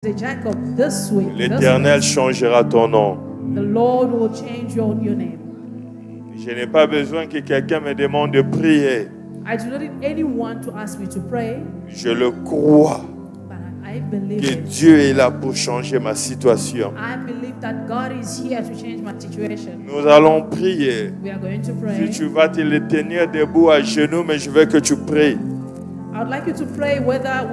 Jacob this way. L'Éternel changera ton nom. The Lord will change your name. Je n'ai pas besoin que quelqu'un me demande de prier. I do not need anyone to ask me to pray. Je le crois But I believe que it. Dieu est là pour changer ma situation. I believe that God is here to change my situation. Nous allons prier. We are going to Si pray. tu vas te le tenir debout à genoux, mais je veux que tu pries. I would like you to pray whether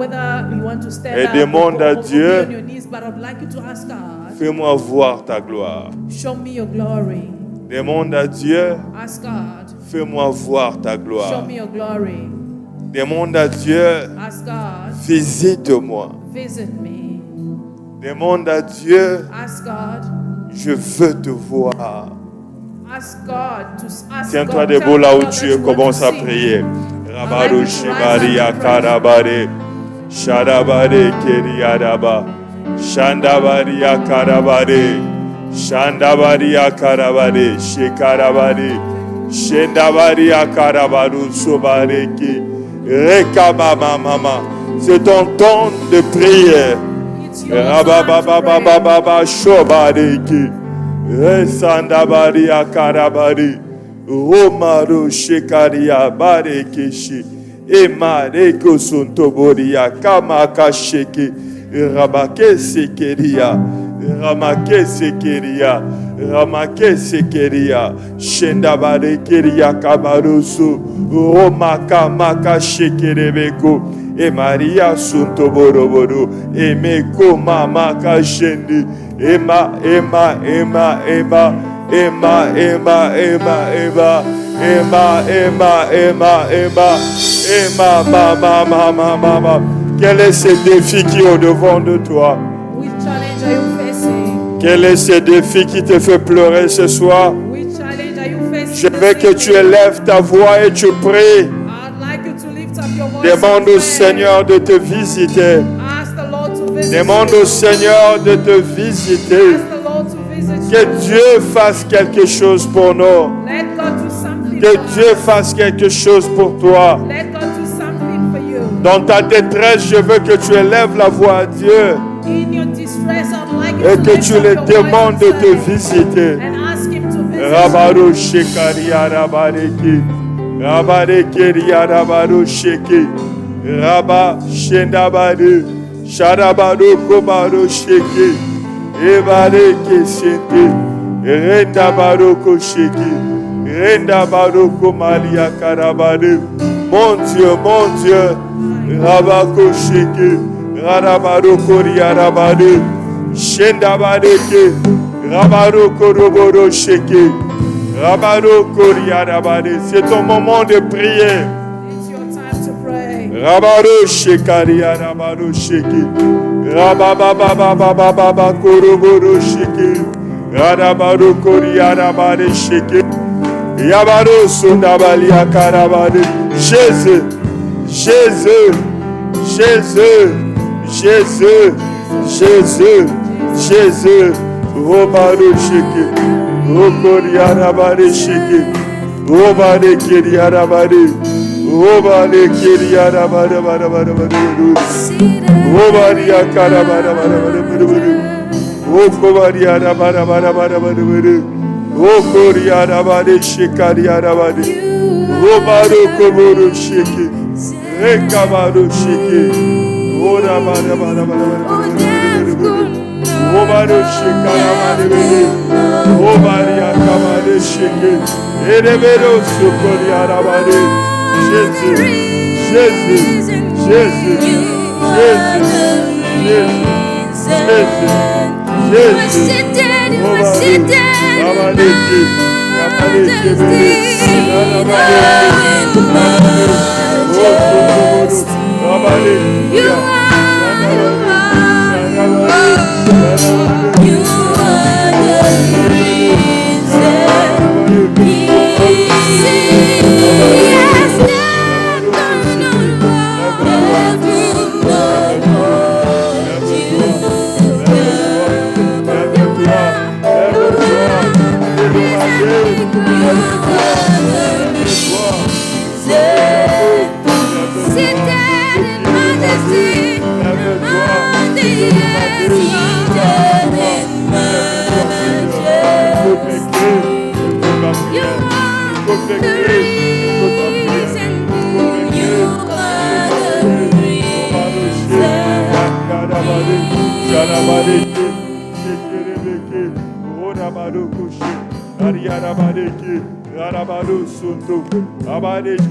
you want to stand Et up demande à or be Dieu. on your knees, but I would like you to ask God, Fais-moi voir ta gloire. show me your glory. Demande à Dieu. Ask God, Fais-moi voir ta show gloire. me your glory. Demande à Dieu. Ask God, Visite-moi. visit me. Demande à Dieu. Ask God, Je veux te voir. ask God to ask Tiens-toi God. debout Tell là où God tu that es, you want commence to à see. prier. Rabaru Shibaria Karabare. Shadabare Keriadaba. Shandabaria Karabare. Shandabaria Karabare. Shikarabare. Shendabaria Karabaru Sobareki. Rekabama Mama. C'est ton temps de prière. It's your time to pray. Rababababababa Shobareki. Resandabaria Karabari. Romaro Shekaria Barekeshi. Emareko Suntoboria Kamaka Sheke. Rabake Sekeria. Ramake Sekeria. Ramake Sekeria. Shendabarekeria Kamarusu. Romaka Maka Shekerebeko. E Maria Suntoboroboro. Emeko Mamaka Shendi. Emma. Mama. Quel est ce défi qui est au devant de toi? Which challenge are you facing? Quel est ce défi qui te fait pleurer ce soir? Which challenge are you facing? Je veux que tu élèves ta voix et tu pries. I'd like you to lift up your voice. Demande and au pray. Seigneur de te visiter. Ask the Lord to visit Demande you. au Seigneur de te visiter. Ask the Lord to visit Que you. Dieu fasse quelque chose pour nous. Let God do something Que for Dieu us. fasse quelque chose pour toi. Let God do something for you. Dans ta détresse, je veux que tu élèves la voix à Dieu In your distress, I'd like you et to que lift tu up le your voice demandes and de te say, visiter. and ask Him to visit Rabaru Shekaria Rabareki. Rabarekeria Rabaru Sheki. Rabba Shendabadu. Sharabaru Kobaru Sheki. Ebareke Sente. Renda Baroko Sheki. Renda Baroko Maria Karabadu. Mon Dieu. Rabako Sheki. Rarabaroko Riarabadu. Shendabareke. Rabaroko Roboro Sheki. Rabaroko Riarabadu. C'est ton moment de prier. It's your time to pray. Rabaro Shekaria Rabaro Sheki. Rabababababababa Koroboro Sheki. Rabaro Koria Rabare Sheki. Yabaro Sundabalia Karabade. Jésus. Robaro Sheki. Rokoria Rabare Sheki. Robare Keria Rabare. Robare Keria Rabare. Robaria Karabara. Rokovaria Rabara. Rokoria Rabare Shekaria Rabare. Robaro Koboro Sheki. Rekabaro Sheki. Robaro Shekaramare. Robaria Kamare Sheki. Erebero Sukoria Rabare.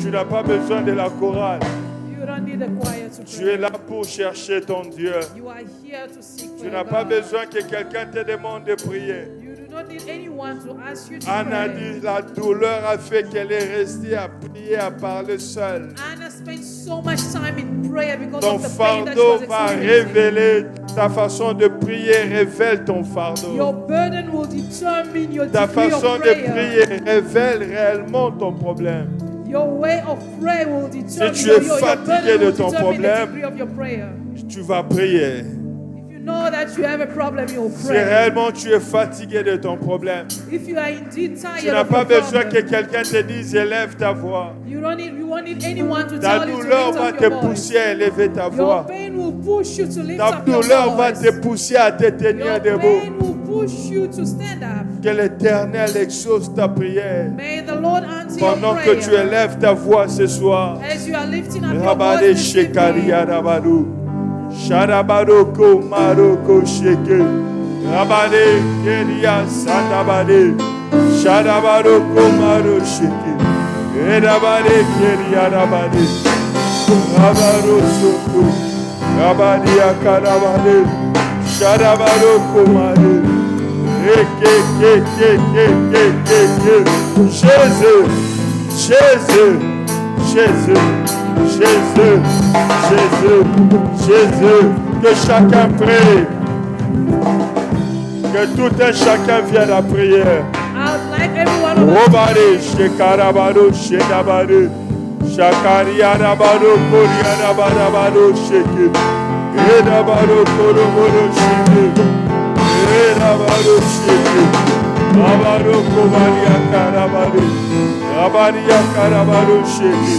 Tu n'as pas besoin de la chorale. You don't need a choir to Tu pray. es là pour chercher ton Dieu. You are here to seek for Tu your n'as pas God. besoin que quelqu'un te demande de prier. You do not need anyone to ask you to Anna pray. dit la douleur a fait qu'elle est restée à prier, à parler seule. Anna spent so much time in prayer because Ton of the pain that she fardeau was va experiencing. révéler ta façon de prier. Révèle ton fardeau. Your burden will determine your Ta degree façon of de prayer. prier révèle réellement ton problème. Your way of prayer will determine tu es your fatigué burden de will ton determine problème, the degree of your prayer. Tu vas prier. If you know that you have a problem, you will Si pray. réellement tu es fatigué de ton problème, If you are indeed tu tired n'as of pas your besoin que problem, quelqu'un te dise élève ta voix. you won't need anyone to Ta tell you to douleur lift va up te your voice. pousser à élever ta Your voix. pain will push you to lift Ta up your douleur va voice. te pousser à te tenir Your debout. pain will push you to stand up. Que l'Éternel exauce ta prière May the Lord answer pendant your que tu prayer. élèves ta voix ce soir. As you are lifting up your Rabade voice this shekaria evening, rabaru. Sharabaroko maroko sheke. Rabade keria sandabade. Sharabaroko maro sheke. Rabade keria rabade. Rabaro soto. Rabadia karabade. Sharabaroko mare. Jésus, Jésus, Jésus, Jésus, Jésus, Jésus, que chacun prie, que tout un chacun vienne à prière. I would like every one of us Robare, Shekarabaro, Shedabare, Shakariarabaro, Koriarabaro, Sheke, Edabaro, Koroboro, Sheke. Rabaro sheke, Rabaro komaria karabaro, Rabaria karabaro sheke,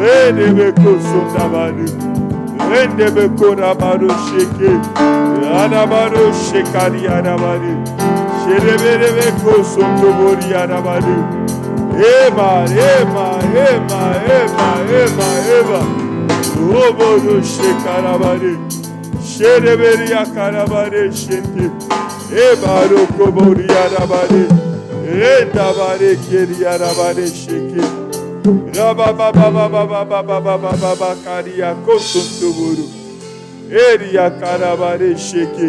Rende beko sondabari, Rende beko rabaro sheke, Rabaro shekaria rabari, Sherebere beko sondobori rabari, Ema, Ema, Ema, Ema, Ema, Ema, Roboro shekarabari. Shereberia karabare sheke, ebaro koboria rabare, endabare keria rabare sheke, rabababababababababababa karia kosuntuburu, eria karabare sheke,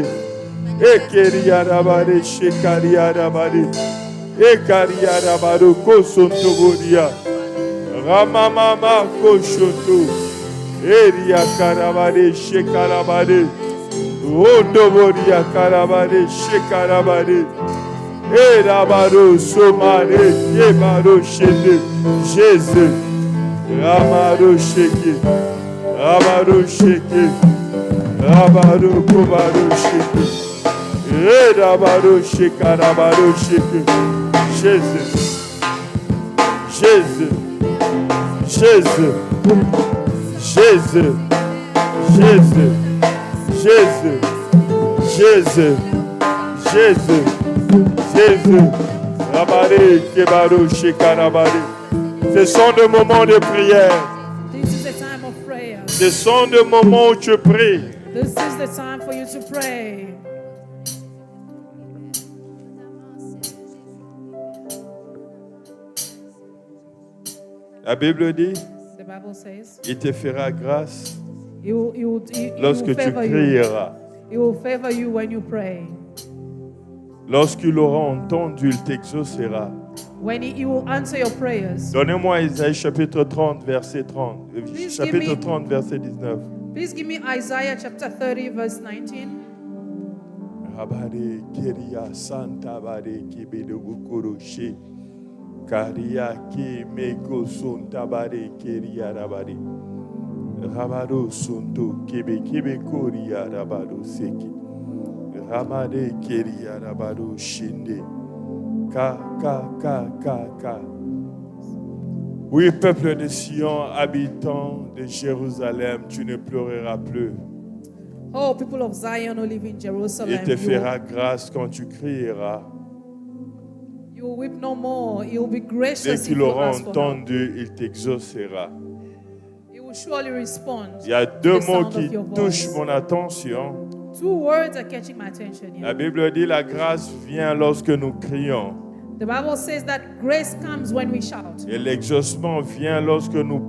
ekeria rabare shekaria rabare, ekaria rabaro kosuntuburia, ramamama koshuntu. Eria karabare shekarabare Ondoboria karabare shekarabare Erabaro somare Ebaro shende Jésus Ramaro sheke Ramaro sheke Ramaro kobaro sheke Erabaro shekarabaro sheke Jésus Jésus Jésus Jésus, Jésus, Jésus, Jésus, Jésus, Jésus, Rabari, Kebaro, Shekarabari. Ce sont des moments de prière. This is the time of prayer. Ce sont des moments où tu pries. This is the time for you to pray. La Bible dit, The Bible says, il te fera grâce He will lorsque tu favor you. crieras. He will favor you when you pray. Lorsqu'il aura entendu, il t'exaucera. When he will answer your prayers. Donnez-moi Isaïe chapitre 30, verset 30. Please Chapitre give me- 30, verset 19. Please give me Isaiah chapter 30, verse 19. Rabare keria santa bare kibedo bukoroshi karia ki meko sunta bare keria rabare rabaro sunto kibe koria rabaro seki ramade keria rabaro shinde ka. Oui, peuple de Sion, habitant de Jérusalem, tu ne pleureras plus. Oh, people of Zion who live in Jerusalem, Il te fera grâce quand tu crieras. you will weep no more. He will be Dès gracious if qu'il you aura ask for help. entendu, il t'exaucera. He will surely respond. Il y a to deux the mots sound qui of your touchent voice. mon attention. Two words are catching my attention La here. Bible dit la grâce vient lorsque nous crions. The Bible says that grace comes when we shout. Et l'exaucement vient lorsque nous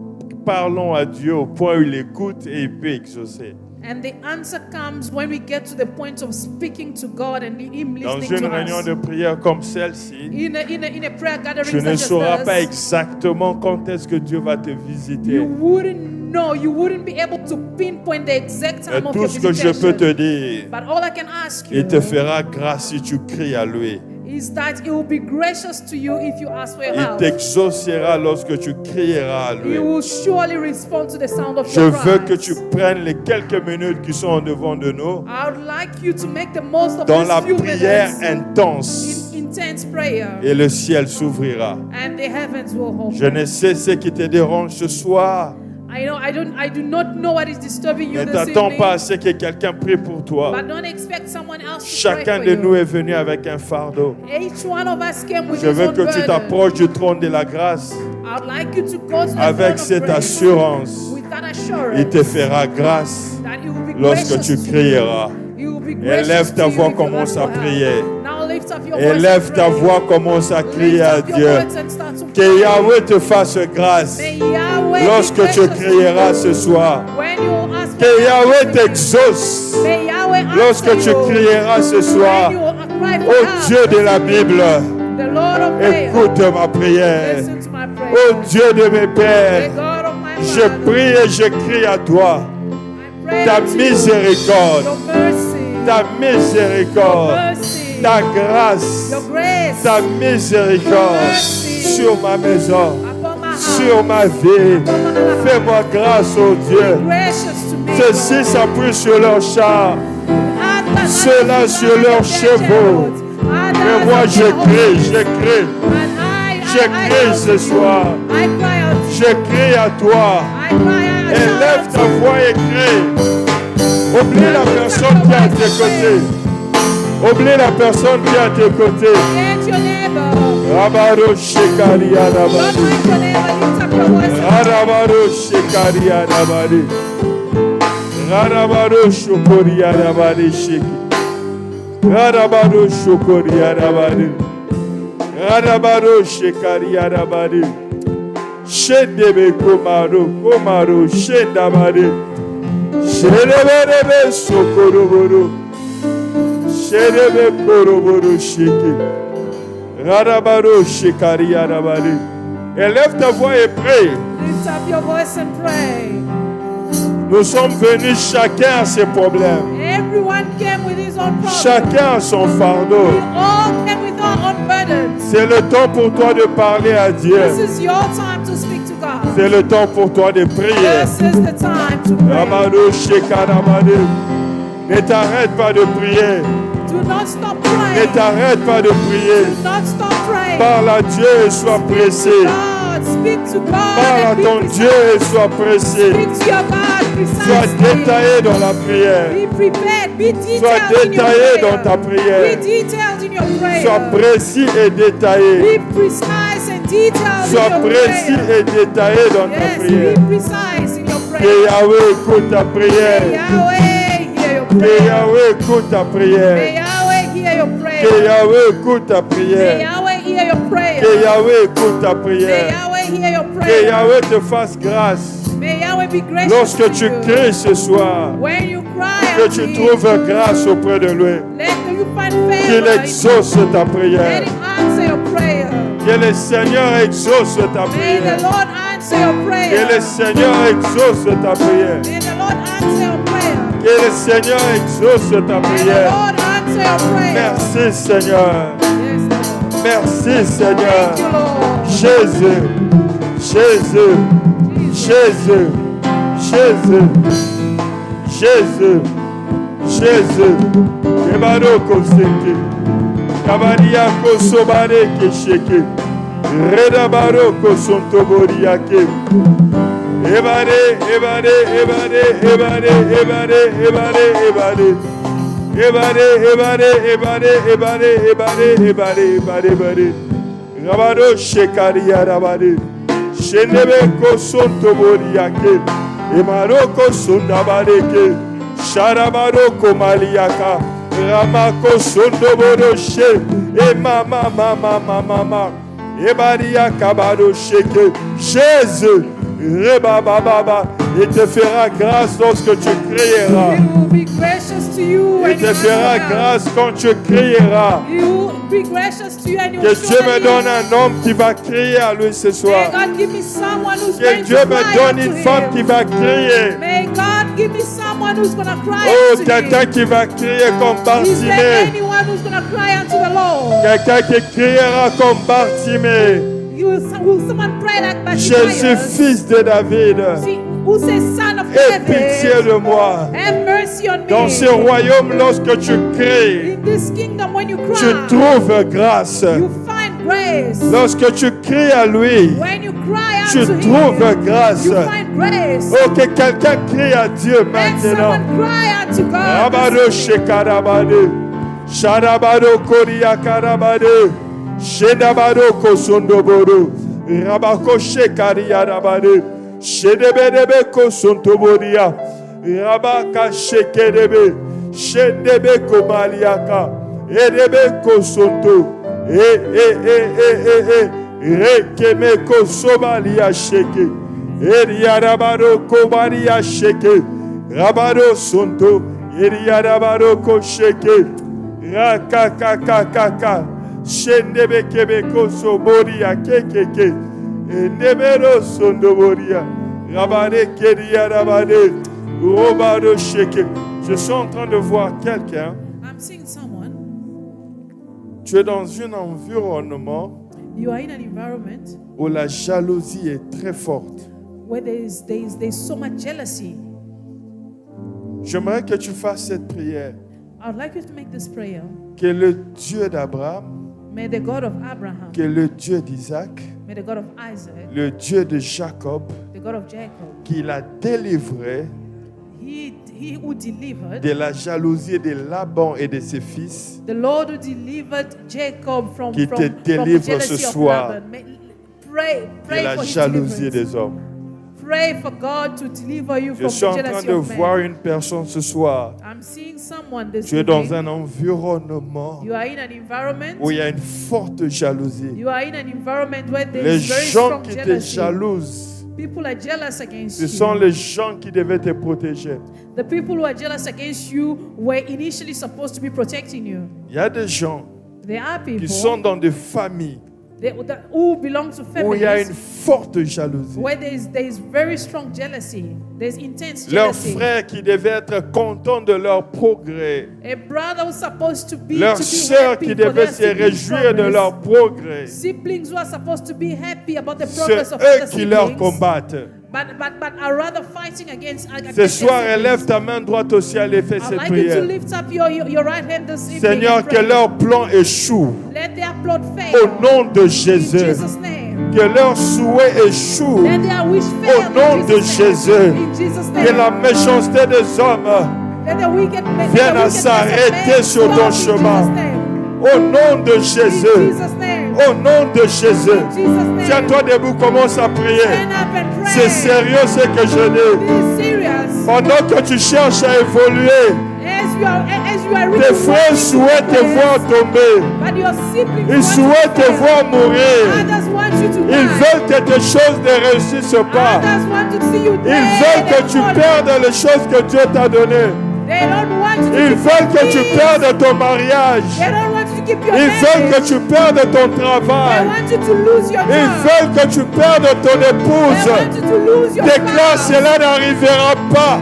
parlons à Dieu au point où il écoute et il peut exaucer. And the answer comes when we get to the point of speaking to God and Him Dans listening une to réunion us. de prière comme celle-ci, In a prayer gathering tu ne such sauras as pas this, exactement quand est-ce que Dieu va te visiter. you wouldn't know, you wouldn't be able to pinpoint the exact Et time of tout your ce que je peux te visitation. dire, But all I can ask you il te fera grâce si tu cries à lui. is that He will be gracious to you if you ask for your Il help. t'exaucera lorsque tu crieras à He lui. will surely respond to the sound of Je your veux que cries. tu prennes les quelques minutes qui sont devant de nous I would like you to make the most of dans this la few prière minutes intense in intense prayer, et le ciel s'ouvrira. and the heavens will open. Je ne sais ce qui te dérange ce soir. I do not know what is disturbing you Ne this t'attends evening, pas à ce que quelqu'un prie pour toi. but don't expect someone else to Chacun pray de for nous you. est venu avec un fardeau. Each one of us came with Je his veux own que tu burden. t'approches du trône de la grâce I'd like you to go to the avec throne of cette grace assurance. with that assurance Il te fera grâce that He will be lorsque gracious tu to you. crieras. He will be Élève gracious ta to voix, you if you commence ask à for help. prier. Now lift up your Élève voice ta and pray. voix, commence à crier Lift à up your Dieu. words and start to Que pray. Yahweh te fasse grâce May Yahweh be lorsque tu gracious to crieras you. ce soir. When you ask for Que help Yahweh this evening, t'exauce may Yahweh lorsque answer tu you. crieras ce soir. When you cry for Ô help Dieu de this la evening, Bible, the Lord of prayer, écoute ma prière. listen to my prayer. Ô Dieu de mes The pères, God of my je Father, prie et je crie à toi. I pray Ta unto you, miséricorde, your mercy, ta miséricorde, mercy, ta grâce, your grace ta miséricorde sur ma maison, upon my house. sur ma vie. Fais-moi grâce, ô Dieu. Gracious to me. Ceux-ci s'appuient sur leur char, Others ceux-là are sur leurs chevaux. Mais moi je crie, je crie ce soir. I cry out. Je crie à toi. I cry out. Élève ta voix et crie. Oublie la personne qui est à tes côtés. Oublie la personne qui est à tes côtés. Get your neighbor. Rabaro Shekaria Don't Rabari. mind your neighbor. Lift up your voice. Rabaro Shekaria Rabari. Rabaro Shokoria Rabari Sheki. Rabaro Shokoria Rabari. Rabaro Shekaria Rabari. Shendebe Komaro, Shendamari. Shendebe Sokoroboro. Shendebe Koroboro Sheki. Rabaro Shekaria Rabari. Élève ta voix et prie. Lift up your voice and pray. Nous sommes venus chacun à ses problèmes. Everyone came with his own problem. Chacun a son fardeau. We all came with our own burdens. C'est le temps pour toi de parler à Dieu. This is your time to speak to God. C'est le temps pour toi de prier. This is the time to pray. Rabado Shekaramade. Ne t'arrête pas de prier. Do not stop Ne praying. t'arrête pas de prier. Do not stop praying. Parle à Dieu et sois pressé. God, speak to God. Parle à and be ton precise. Dieu et sois pressé. Speak to your God Sois precisely. détaillé dans la prière. Be prepared. Be Sois detailed in your détaillé dans prayer. ta prière. Be detailed in your prayer. Sois précis et détaillé. Be precise and detailed Sois in your précis prayer. et détaillé dans ta Yes, prière. be precise in your Que prayer. Yahweh écoute ta May prière. Yahweh hear your Que prayer. Yahweh écoute ta May prière. Yahweh hear your Que prayer. Yahweh écoute ta May prière. Yahweh hear your prayer. Que Yahweh écoute ta May prière. Yahweh hear your Que prayer. Yahweh te fasse grâce. May Yahweh be gracious Lorsque to tu you. cries ce soir, When you cry que unto tu him, trouves grâce auprès de lui. let you find Qu'il favor. exauce ta Let prière. him answer your prayer. Que le Seigneur exauce ta May the prière. Lord answer your Que prayer. le Seigneur exauce ta prière. May the Lord answer your prayer. Que le Seigneur exauce ta May the prière. Lord answer your prayer. Merci Seigneur. Yes, Lord. Merci Seigneur. Thank you, Lord. Jésus. Jésus. Jésus. Jésus. Jésus. Jésus. Kebaro koseke. Kabaria kosobare kesheke. Reda baro kosontoboriake. Évadez, évadez, évadez, évadez, évadez, évadez, évadez. Évadez, évadez, évadez, évadez, évadez, évadez, évadez, évadez. Rabado shekaria rabade. Shenebe kosonto boriake. Emaroko sondabadeke. Sharabado komaliaka. Ramako sondobodoshe. E mama, mama, mama, mama. Ebadia kabado sheke. Jésus, rebababa. Il te fera grâce lorsque tu crieras. He will be gracious to you Il and te you fera answer. grâce quand tu crieras. He will be gracious to you and you Que will Dieu me surely donne un homme qui va crier à lui ce May soir. God give me someone who's Que going Dieu to me cry donne unto une femme qui him. va crier. May God give me someone who's going to cry Oh, unto quelqu'un him. qui va crier comme Is there Bartimée. anyone who's going to cry unto the Lord? Quelqu'un qui criera comme Bartimée. Will someone pray like Jésus, Bartimaeus? fils de David, Who says, Son of aie pitié David, de moi. have mercy on Dans me. ce royaume, lorsque tu cries, In this kingdom, when you tu cry, trouves grâce. you find grace. Lorsque tu cries à lui, When you cry tu unto trouves him, grâce. you find grace. Oh, que quelqu'un crie à Dieu Let maintenant. someone cry unto God. Rabado this evening. shekarabade. Sharabado koria karabade. Shendabado kosondobodo. Rabako shekaria rabade. Shedebedebe kosontobodia. Rabaka shekedebe. Shendebe komaliaka. Edebe kosonto. Rekeme kosobalia sheke. Eriarabado kobalia sheke. Rabado sonto. Eriarabado kosheke. Rakakakakaka. Shendebe kebeko soboria kekeke. Endebero sondoboria. Rabade keria rabade. Robado sheke. Je suis en train de voir quelqu'un. I'm seeing someone. Tu es dans un environnement You are in an environment où la jalousie est très forte. where there's so much jealousy. J'aimerais que tu fasses cette prière. I would like you to make this prayer. Que le Dieu d'Abraham, May the God of Abraham, que le Dieu d'Isaac, may the God of Isaac, le Dieu de Jacob, the God of Jacob, qui l'a délivré he who delivered, de la jalousie de Laban et de ses fils, the Lord who delivered Jacob from Qui te the délivre jealousy ce of soir Laban. Pray de la for his jalousie deliverance. des hommes. Pray for God to deliver you Je from suis en the train jealousy de of voir men. une personne ce soir. I'm seeing someone this Tu es dans evening. un environnement You are in an environment. où il y a une forte jalousie. You are in an environment where there Les is very gens strong qui te jealousy. jalousent, People are jealous against ce you. sont les gens qui devaient te protéger. The people who are jealous against you were initially supposed to be protecting you. Il y a des gens There are people qui sont dans des familles who belong to où il y a une families forte jalousie. where there is very strong jealousy. There's intense Leurs jealousy. frères qui devaient être contents de leur progrès. A brother who's supposed to be Leurs sœurs happy qui for devaient their se siblings' réjouir de progress. leur progrès. Siblings who are supposed to be happy about the C'est progress of eux other qui leur siblings, combattent. but are rather fighting against Ce their soir, siblings. élève ta main droite au ciel et fais I'd cette like you to prière. lift up your right hand this evening. Seigneur, and que pray. leur plan échoue Let their plot fail. au nom de In Jésus. Jesus' name. Que leur souhait échoue Let their wish fail. au nom in de Jesus' Jésus. name. In Jesus' name. Que la méchanceté des hommes, Let the wicked vienne à s'arrêter sur ton chemin. au nom de In Jésus. Jesus' name. Au nom de Jésus. In Jesus' name. Tiens-toi debout, commence à prier. Stand up and pray. C'est sérieux ce que je dis. It is serious. Pendant que tu cherches à évoluer, As you are tes reading frères souhaitent te voir tomber. but your siblings Ils want souhaitent you te to fail. voir mourir. Others want you to Ils die. veulent que tes choses ne réussissent pas. Others want to see you Ils dead veulent que and tu fallen. perdes les choses que Dieu t'a données. They don't want you to Ils keep veulent your que tu peace. perdes ton mariage. They don't want you to keep your Ils veulent que marriage. tu perdes ton They travail. want you to lose your Ils job. veulent que tu perdes ton They épouse. want you to lose your Déclare, spouse. cela n'arrivera pas.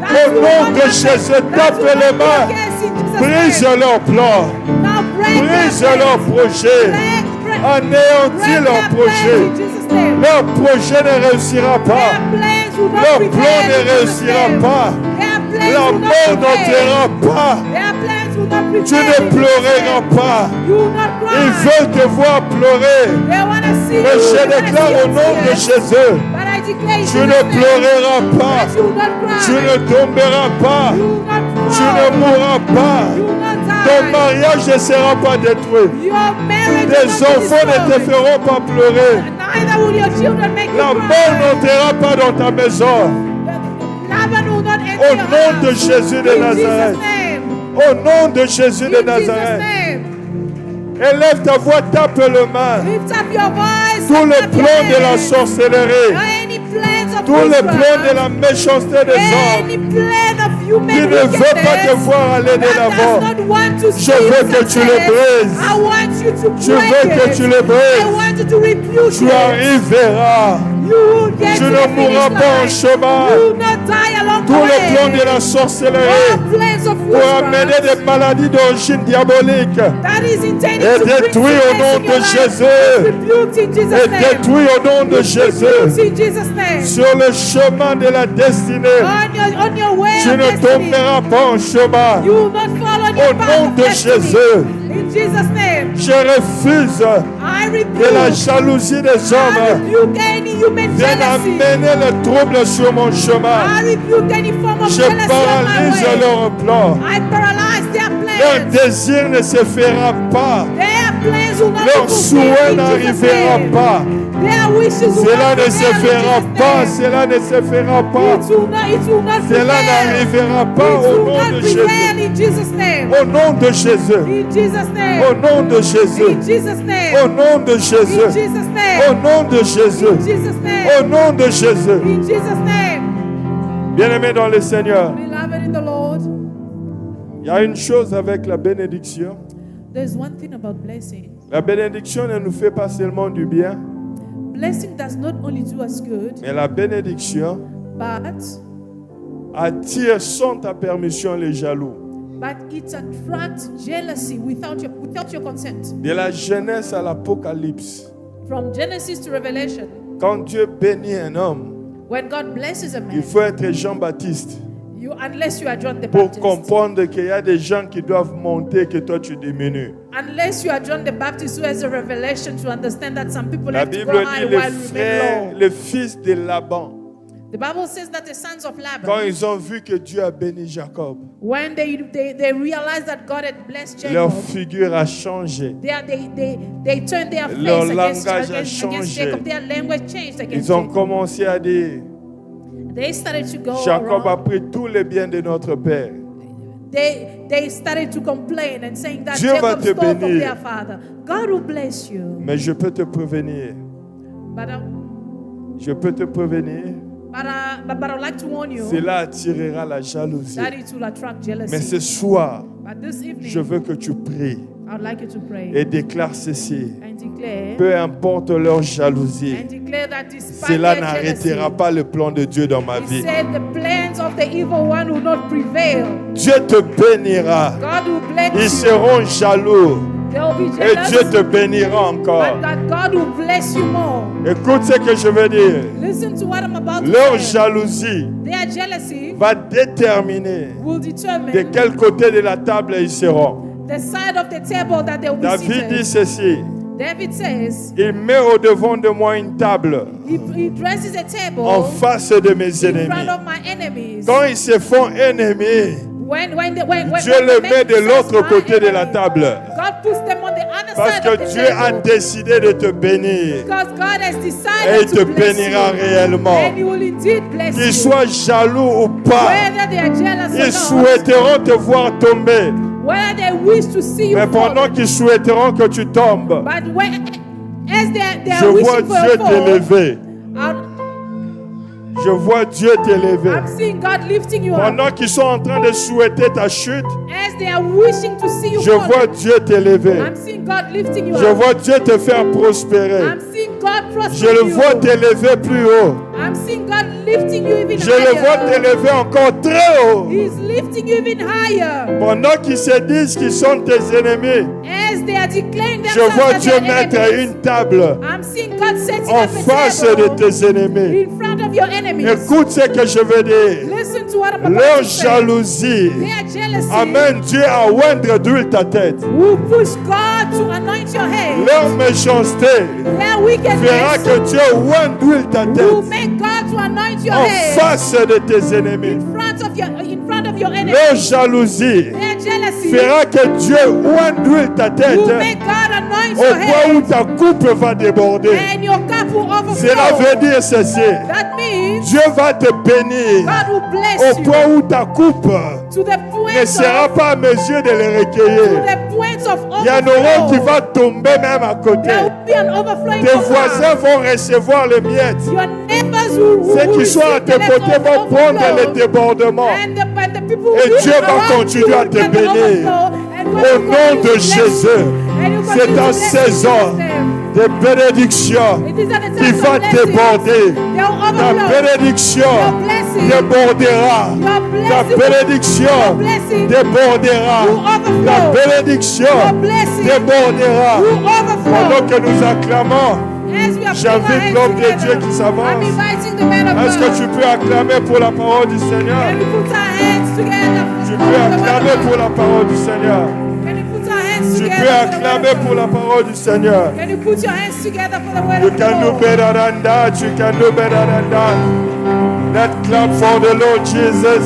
That Au will nom not de happen. Jésus, That tape will les not be mains. the case in Jesus' Brise name. leur plan. Now break Brise their leur plans. projet. Break Anéantis leur their plans projet. in Jesus' name. Leur projet ne réussira Their pas. plans will not Leur prevail plan in ne Jesus' réussira name. pas. Their plans La will not mort prevail. n'entrera pas. Their plans will not prevail. Tu ne in Jesus' pleureras name. pas. You will not cry. Ils veulent te voir pleurer. They want to see Mais you. je They wanna déclare see au your nom de tears. Jésus, But I declare in Tu Jesus' ne name pleureras pas. that you will not cry. Tu ne tomberas pas. You will not Tu fall. ne mourras pas. You will not Ton die. mariage ne sera pas détruit. Your marriage will Tes not be enfants ne te destroyed. feront pas pleurer. Neither will your children make you La cry. mort n'entrera pas dans ta maison. Laban will not enter Au your nom de house. Jésus de In Nazareth. Jesus' name. Au nom de Jésus In de Jesus' Nazareth. name. Élève ta voix, tape le main. Lift up your voice. Tout and le clap your plan de la hands. sorcellerie, Any plans of tout le witchcraft, plan de la méchanceté des hommes, any plan of human qui ne veut pas te wickedness voir aller de that l'avant. does not want to see Je you veux que tu le success, brises. I want you to Je break veux que it. tu le I brises. want you to rebuke Tu it. arriveras. You will get Tu to ne the mourras finish pas en line. chemin. You will not die along Tout the le way. plan de la sorcellerie All plans of pour amener witchcraft des maladies d'origine diabolique that is intended est to bring détruit au sickness nom in your de life Jésus. is rebuked in Jesus' est name. détruit au nom de Rebuked Jésus. in Jesus' name. Sur le chemin de la destinée, On your way tu of ne destiny. tomberas pas en chemin. You will not fall on Au your nom path of de destiny. Jésus. In Jesus' name. Je refuse I que la rebuke. jalousie des I hommes rebuke any human vienne jealousy. amener le trouble sur mon chemin. I rebuke any form of Je jealousy on my paralyse way. leur plan. I paralyze their Leur plans. désir ne se fera pas. Their plans will not Leur be fulfilled souhait in Jesus' n'arrivera name. pas. Their wishes will Cela not ne se prevail in fera Jesus' pas. name. Cela ne se fera pas. It will not Cela prevail. n'arrivera pas It au will nom not de prevail Jésus. in Jesus' name. Au nom de Jésus. In Jesus' name. Au nom de Jésus. In Jesus' name. Au nom de In Jésus. Jesus' Au name. nom de Jésus. In Jesus' Au name. nom de Jésus. In Jesus' name. Bien-aimés dans le Seigneur, Beloved in the Lord, il y a une chose avec la bénédiction. there's one thing about blessing. La bénédiction ne nous fait pas seulement du bien, Blessing does not only do us good, mais la bénédiction but attire sans ta permission les jaloux. it attracts jealousy without your consent. De la Genèse à l'Apocalypse, From Genesis to Revelation, quand Dieu bénit un homme, when God blesses a il man, faut être Jean-Baptiste unless you are John the pour Baptist, comprendre qu'il y a des gens qui doivent monter que toi tu diminues. unless you are John the Baptist who has a revelation to understand that some people La have to Bible go high dit while les we frères, remain low. les fils de Laban, The Bible says that the sons of quand Laban, ils ont vu que Dieu a béni Jacob, when they realized that God had blessed leur Jacob, figure a changé. they turned their Leur face against langage a against changé. Jacob. Their language changed against Ils ont Jacob. commencé à dire, They started to go Jacob a around. pris tous les biens de notre père. They started to complain and saying that Dieu va Jacob te stole from bénir. their father. God will bless you. Mais je peux te prévenir. But Je peux te prévenir. I would like to warn you Cela attirera la jalousie. that it will attract Mais jealousy. ce soir, But this evening, je veux que tu pries I would like you to pray et déclare ceci. and declare Peu importe leur jalousie, that despite cela their n'arrêtera jealousy, pas le plan de Dieu dans ma he vie. said the plans of the evil one will not prevail. Dieu te bénira. God will bless Ils you. seront jaloux They will be et jealous, Dieu te bénira encore. but that God will bless you more. Écoute ce que je veux dire. Listen to what I'm about to Leur say. jalousie Their jealousy va déterminer will de determine quel côté de la table ils seront. the side of the table that they will be David dit seated. ceci. David says, Il met au devant de moi une table he dresses a table en face de mes in front ennemis. of my enemies. Quand ils se font ennemis, When Dieu they le make met de themselves l'autre my côté de la enemy, table. God puts them on the other Parce side of que the Dieu a table. décidé de te bénir. Because God has Et decided il te to bless bénira you. réellement. And He will indeed bless Qu'ils you. soient jaloux ou pas, Whether they are jealous ils or not, souhaiteront te voir tomber. whether they wish to see you Mais fall, pendant qu'ils souhaiteront que tu tombes, but as they je are vois wishing for Dieu a fall, t'élever. I'm Je vois Dieu t'élever. seeing God lifting you up. Pendant qu'ils sont en train de souhaiter ta chute, As they are wishing to see you je fall, vois Dieu t'élever. I'm seeing God lifting you Je up. vois Dieu te faire prospérer. I'm seeing God Je prospering le you. vois t'élever plus haut. I'm seeing God lifting you even Je le vois higher. t'élever encore très haut. He's lifting you even higher. Pendant qu'ils se disent qu'ils sont tes ennemis, As they are declaring je themselves vois as Dieu their mettre enemies, une table I'm seeing God setting en up a face de table tes ennemis. in front of your enemies. Écoute ce que je veux dire. Listen to what I'm about leur to say. jalousie Their jealousy amène Dieu à oindre d'huile ta tête. will push God to anoint your head. Leur méchanceté Their fera wickedness que Dieu oinde d'huile ta will tête make God to anoint your en head face de tes ennemis. in front of your enemies. Leur jalousie Their jealousy fera que Dieu oinde d'huile ta tête will make God anoint au your point où head, ta coupe va déborder. and your cup will Cela overflow. veut dire ceci. That means Dieu va te bénir God will au bless point you où ta coupe to the ne point sera of pas à mesure de le to recueillir. the point of Il y en aura qui overflow. va tomber même à côté. There will be an overflowing Tes of voisins love. vont recevoir le miettes. Your neighbors will Ceux qui sont à receive tes the côtés leftover vont prendre les overflow. débordements. And the people Et will Dieu va around continuer you à will te get the bénir. overflow, and God Au will nom continue de to bless Jésus, you. And you c'est continue ta to bless saison them. de bénédiction It is at the qui time va of blessing. déborder. They'll Ta overflow. bénédiction Your blessing. débordera. Your Ta blessing. bénédiction Your blessing débordera. will overflow. Ta bénédiction Your blessing débordera. will Pendant overflow. que nous acclamons, As we are putting our j'invite hands l'homme de together, Dieu qui I'm s'avance. inviting the man of Est-ce que God. tu peux acclamer pour la parole du Seigneur? Can we put our hands together Tu for peux the word acclamer of pour God? la parole du Seigneur. Can you put our hands Tu together peux for the word acclamer of pour God? la parole du Seigneur. Can you put your hands together for the word You of can do God? better than that. You can do better than that. Let's clap for the Lord Jesus.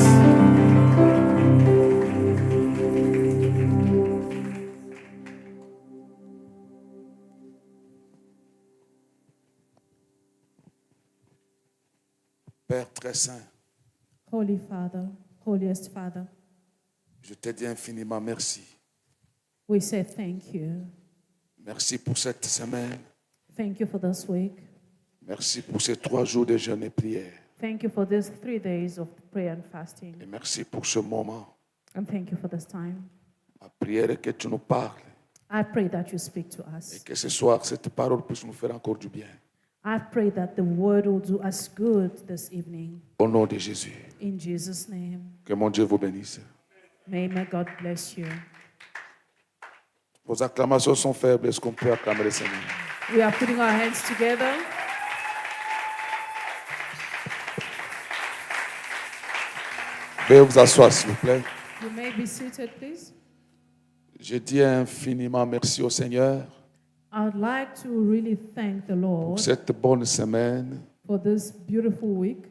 Père très saint, Holy Father, holiest Father, je te dis infiniment merci. we say thank you. Merci pour cette semaine. Thank you for this week. Merci pour ces 3 jours de jeûne et prière. Thank you for these 3 days of prayer and fasting. Et merci pour ce moment. And thank you for this time. Ma prière est que tu nous parles I pray that you speak to et us. que ce soir, cette parole puisse nous faire encore du bien. I pray that the word will do us good this evening. Au nom de Jésus. In Jesus' name. Que mon Dieu vous bénisse. May God bless you. Vos acclamations sont faibles. Est-ce qu'on peut acclamer le Seigneur? We are putting our hands together. Veuillez vous asseoir, s'il vous plaît. You may be seated, please. Je dis infiniment merci au Seigneur I would like to really thank the Lord pour cette bonne semaine for this beautiful week,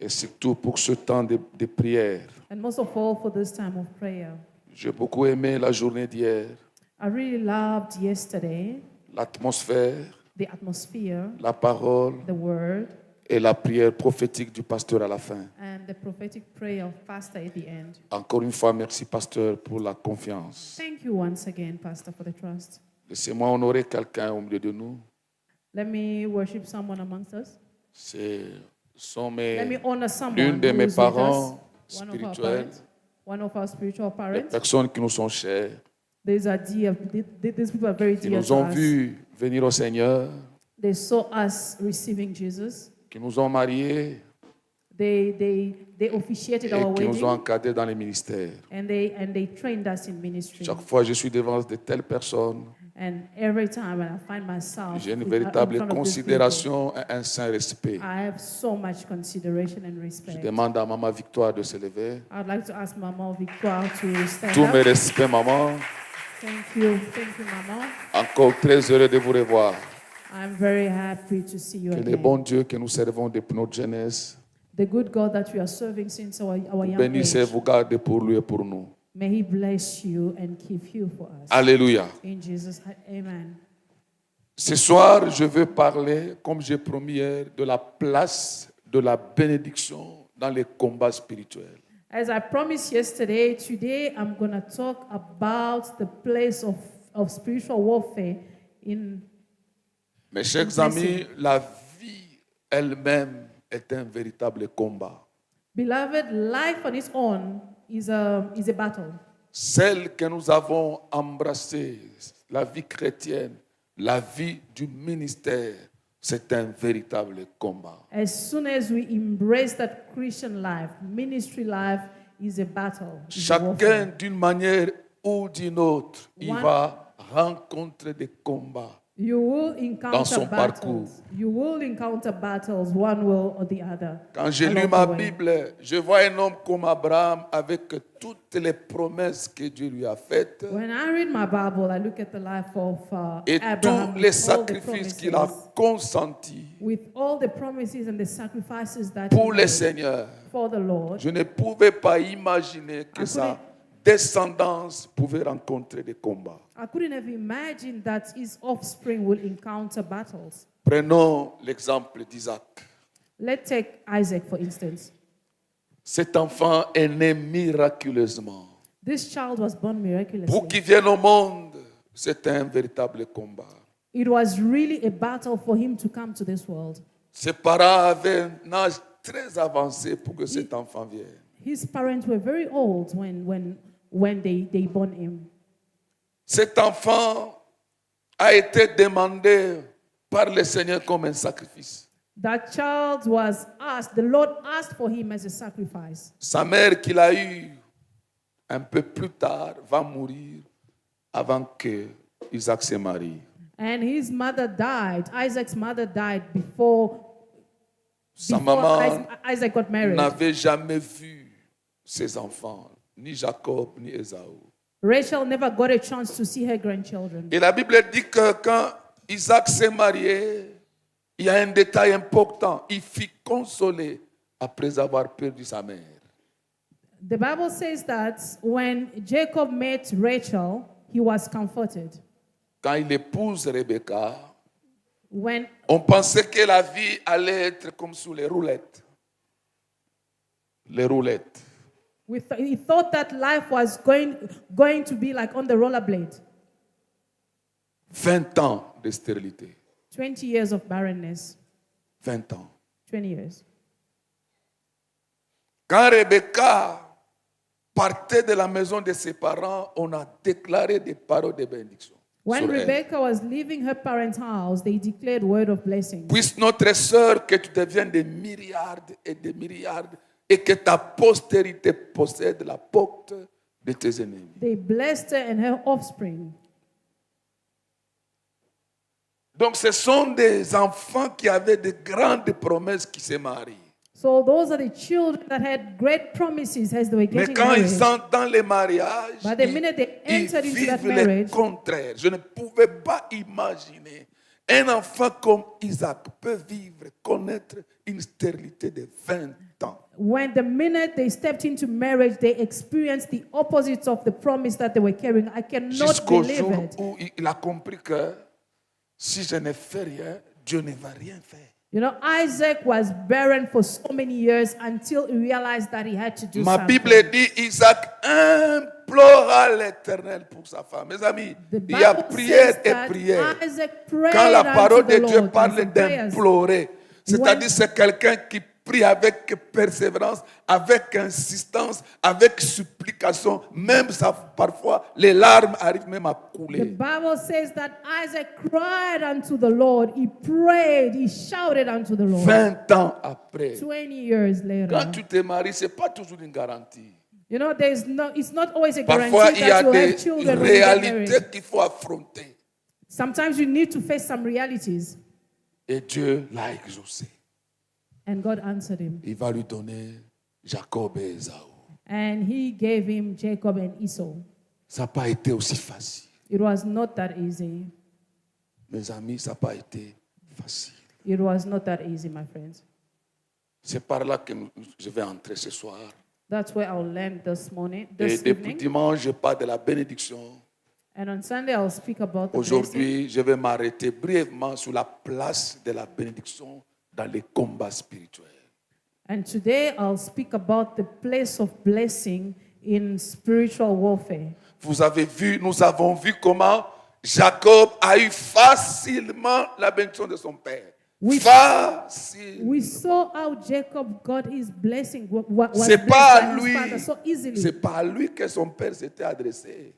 et surtout pour ce temps de prière. and most of all for this time of prayer. J'ai beaucoup aimé la journée d'hier, I really loved yesterday l'atmosphère, the atmosphere, la parole the word, et la prière prophétique du pasteur à la fin. and the prophetic prayer of Pastor at the end. Encore une fois, merci pasteur pour la confiance. Thank you once again, Pastor, for the trust. Laissez-moi honorer quelqu'un au milieu de nous. Let me worship someone amongst us. Sont Let me mes, honor someone l'une de who mes is with us, parents one of our spirituels, parents, one of our spiritual des parents. personnes qui nous sont chères, These are dear. These people are very qui dear nous to ont us. vus venir au Seigneur, They saw us receiving Jesus. qui nous ont mariés They officiated et our qui nous ont wedding, encadrés dans les ministères. and they trained us in ministry. Chaque fois que je suis devant de telles personnes, And every time when I find myself j'ai une in véritable front of these people, considération et un saint respect. I have so much consideration and Je respect. demande à Maman Victoire de se lever. I'd like to ask Maman Victoire to stand Tous mes up. respects, Maman. Thank you, Maman. Encore très heureux de vous revoir. I'm very happy to see you Que le again. bon Dieu que nous servons depuis notre jeunesse The good God that we are serving since our young bénisse et age. vous garde pour lui et pour nous. May He bless you and keep you for us. Alléluia. In Jesus' Amen. Ce soir, je veux parler, comme j'ai promis hier, de la place de la bénédiction dans les combats spirituels. As I promised yesterday, today I'm going to talk about the place of spiritual warfare in. Mes chers amis, la vie elle-même est un véritable combat. Beloved, life on its own is a battle. Celle que nous avons embrassée, la vie chrétienne, la vie du ministère, c'est un véritable combat. As soon as we embrace that Christian life, ministry life is a battle. is a warfare. Chacun, d'une manière ou d'une autre, il One- va rencontrer des combats You will Dans son encounter parcours. battles. You will encounter battles, one way or the other. Quand j'ai lu along ma the way. Bible, je vois un homme comme Abraham avec toutes les promesses que Dieu lui a faites When I read my Bible, I look at the life of et Abraham tous les with all the sacrifices qu'il a promises, consentis with all the promises and the sacrifices that pour he le made Seigneur. for the Lord. Je ne pouvais pas imaginer que I sa couldn't- descendance pouvait rencontrer des combats. I couldn't have imagined that his offspring will encounter battles. Prenons l'exemple d'Isaac. Let's take Isaac, for instance. Cet enfant est né miraculeusement. This child was born Pour miraculously. qu'il vienne au monde, c'est un véritable combat. It was really a battle for him to come to this world. Ses parents avaient un âge très avancé pour que cet enfant vienne. His parents were very old when they born him. Cet enfant a été demandé par le Seigneur comme un sacrifice. That child was asked, the Lord asked for him as a sacrifice. Sa mère qu'il a eue un peu plus tard va mourir avant que Isaac se marie. And his mother died. Isaac's mother died before Sa maman Isaac got married. n'avait jamais vu ses enfants, ni Jacob, ni Ésaü. Rachel never got a chance to see her grandchildren. Et la Bible dit que quand Isaac s'est marié, il y a un détail important. Il fut consolé après avoir perdu sa mère. The Bible says that when Jacob met Rachel, he was comforted. Quand il épouse Rebecca, When on pensait que la vie allait être comme sous les roulettes. Les roulettes. he thought that life was going to be like on the rollerblade. 20 ans de stérilité. 20 years of barrenness. 20 ans. 20 years. Quand Rebecca partait de la maison de ses parents, on a déclaré des paroles de bénédiction. When sur elle. Rebecca was leaving her parents' house, they declared word of blessing. Puisse notre sœur que tu deviennes des milliards et que ta postérité possède la porte de tes ennemis. They blessed her and her offspring. Donc ce sont des enfants qui avaient de grandes promesses qui se marient. So those are the children that had great promises as they were Mais getting quand married. ils entrent dans les mariages, But the minute they ils entered into that vivent le marriage- contraire. Je ne pouvais pas imaginer un enfant comme Isaac peut vivre, connaître une stérilité de 20 ans. When the minute they stepped into marriage, they experienced the opposite of the promise that they were carrying. I cannot Jusqu'au believe jour it. où il a compris que si je ne fais rien, Dieu ne va rien faire. You know, Isaac was barren for so many years until he realized that he had to do Ma something. Bible dit Isaac implora l'Éternel pour sa femme. Mes amis, The il y a Bible prière says et that prière. Isaac prayed Quand la unto parole de the Dieu Lord, parle and some prayers. d'implorer, c'est-à-dire c'est quelqu'un qui prie avec persévérance, avec insistance, avec supplication, même ça, parfois les larmes arrivent même à The couler. Bible says that Isaac cried unto the Lord. He prayed. He shouted unto the Lord. 20 ans après, 20 years later. quand tu te maries, ce n'est pas toujours une garantie. You know, it's not always a Parfois, guarantee il y a that you'll des have children when you get réalités married. qu'il faut affronter. Sometimes you need to face some realities. Et Dieu l'a exaucé. And God answered him. Il va lui donner Jacob et Ésaü. And he gave him Jacob and Esau. Ça n'a pas été aussi facile. It was not that easy. Mes amis, ça n'a pas été facile. It was not that easy, my friends. C'est par là que je vais entrer ce soir. That's where I'll land this morning, Et this depuis evening. dimanche, je parle de la bénédiction. And on Sunday, I'll speak about the blessing. Aujourd'hui, je vais m'arrêter brièvement sur la place de la bénédiction dans les combats spirituels. And today, I'll speak about the place of blessing in spiritual warfare. Vous avez vu, nous avons vu comment Jacob a eu facilement la bénédiction de son père. Oui. Facile. We saw how Jacob got his blessing, was C'est blessed pas by à his lui, father so easily. c'est pas à lui que son père s'était adressé.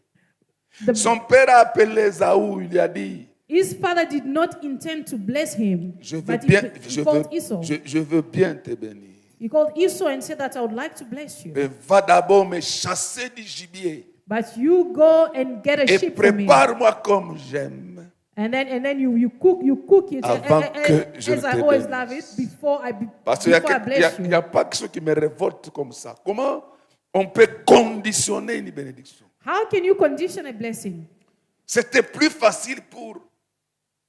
The- Son père a appelé Ésaü, il lui a dit, his father did not intend to bless him, je veux but bien, he called Esau. je veux bien te bénir. He called Esau and said that I would like to bless you. Mais va d'abord me chasser du gibier But you go and get a et sheep for me prépare-moi comme j'aime. And then you cook it Avant que je as ne I te always bénisse. love it Parce qu'il n'y before I bless a you. pas quelque chose qui me révolte comme ça. Comment on peut conditionner une bénédiction? How can you condition a blessing? C'était plus facile pour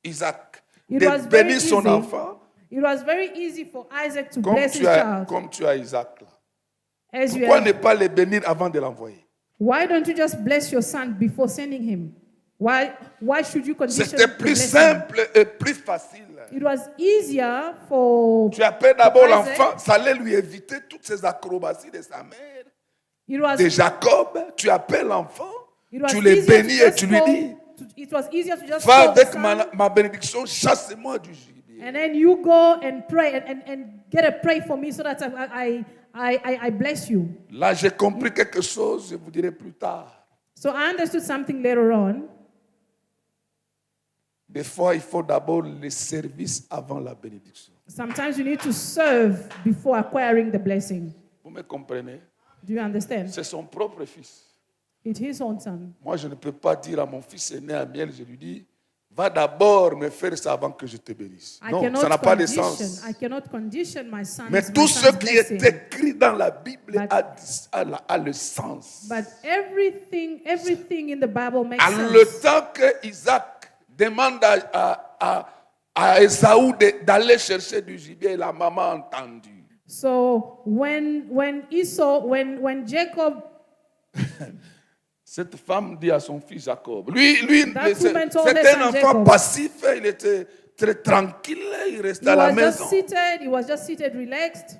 Isaac It de was very bénir son easy. enfant It was very easy for Isaac to comme bless his tu as, child. comme tu as Isaac là. As you Pourquoi have. ne pas le bénir avant de l'envoyer? Why don't you just bless your son before sending him? Why should you condition C'était the plus blessing? simple et plus facile. It was easier for Tu appelles d'abord Isaac. l'enfant, ça allait lui éviter toutes ces acrobaties de sa mère, It was de Jacob. Tu appelles l'enfant, It was tu le easier to bénis et just tu lui call- dis, It was easier to just va call the avec son, ma bénédiction, chasse-moi du gibier. and then you go and pray and get a pray for me so that I bless you. Là, j'ai compris quelque chose, je vous dirai plus tard. So I understood something later on. Des fois, il faut d'abord le service avant la bénédiction. Sometimes you need to serve before acquiring the blessing. Vous me comprenez? Do you understand? C'est son propre fils. It's his own son. Moi, je ne peux pas dire à mon fils aîné Amiel, je lui dis, va d'abord me faire ça avant que je te bénisse. I Non, cannot ça n'a pas de condition. sens. I cannot condition my son's, Mais my tout son's ce qui est blessing. écrit dans la Bible But- a le sens. But everything in the Bible makes À sense. le temps que Isaac demande à Esaü d'aller chercher du gibier, la maman a entendu. So when Jacob, Cette femme dit à son fils Jacob, lui That woman told her c'était un son enfant Jacob. passif, il était très tranquille, il restait he à la was maison. he was just seated, relaxed.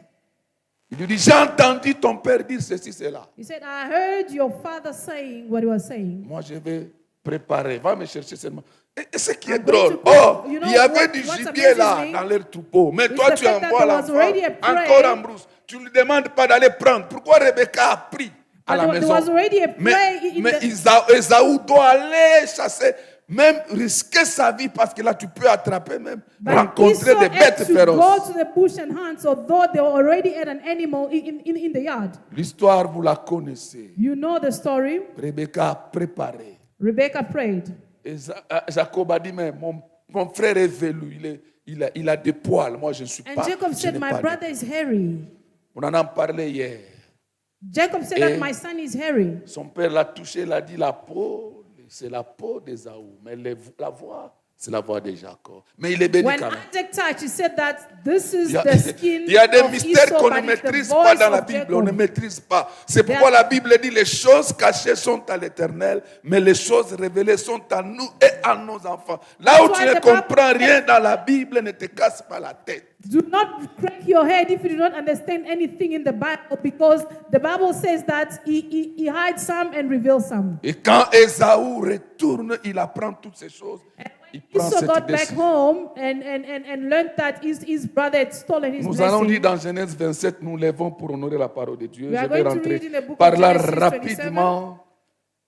Il lui dit, j'ai entendu ton père dire ceci, cela. He said, I heard your father saying what he was saying. Moi, je vais préparer, va me chercher seulement. Et ce qui est I'm going drôle, to pray. You know il y avait what- du what's gibier là amazing dans leur troupeau. Mais is toi, the tu fact that envoies there was l'enfant already a prey. encore en brousse. Tu ne lui demandes pas d'aller prendre. Pourquoi Rebecca a pris à But la there maison? was already a Mais, prey in mais the- Esaü doit aller chasser, même risquer sa vie parce que là, tu peux attraper même, But rencontrer Esau des had bêtes to go féroces. to the bush and hunt, so though they already had an animal in the yard. L'histoire, vous la connaissez. You know the story. Rebecca a préparé. Rebecca prayed. Jacob a dit, mais mon frère est velu, il a des poils. Moi, je ne suis And pas. Jacob je said, n'ai my pas de brother is hairy. On en a parlé hier. Jacob said Et- that my son is hairy. Son père l'a touché, il a dit la peau, c'est la peau d'Ésaü. Mais la voix, c'est la voix de Jacob. Mais il est béni When quand même. Isaac touched, he said that this is Il y a, the skin il y a des of mystères Esau, qu'on ne but it's the maîtrise pas voice dans la of Bible. On ne Jacob. maîtrise pas. C'est pourquoi la Bible dit les choses cachées sont à l'Éternel, mais les choses révélées sont à nous et à nos enfants. Là où That's tu why ne the Bible- comprends rien dans la Bible, ne te casse pas la tête. Do not crack your head if you do not understand anything in the Bible, because the Bible says that he hides some and reveals some. Et quand Ésaü retourne, il apprend toutes ces choses. Il prend Esau cette got back décision. home and learned that his brother had stolen his Nous allons lire blessing. dans Genèse 27, nous lèvons pour honorer la parole de Dieu. We are Je vais going to rentrer read in the book par of là Genesis 27. rapidement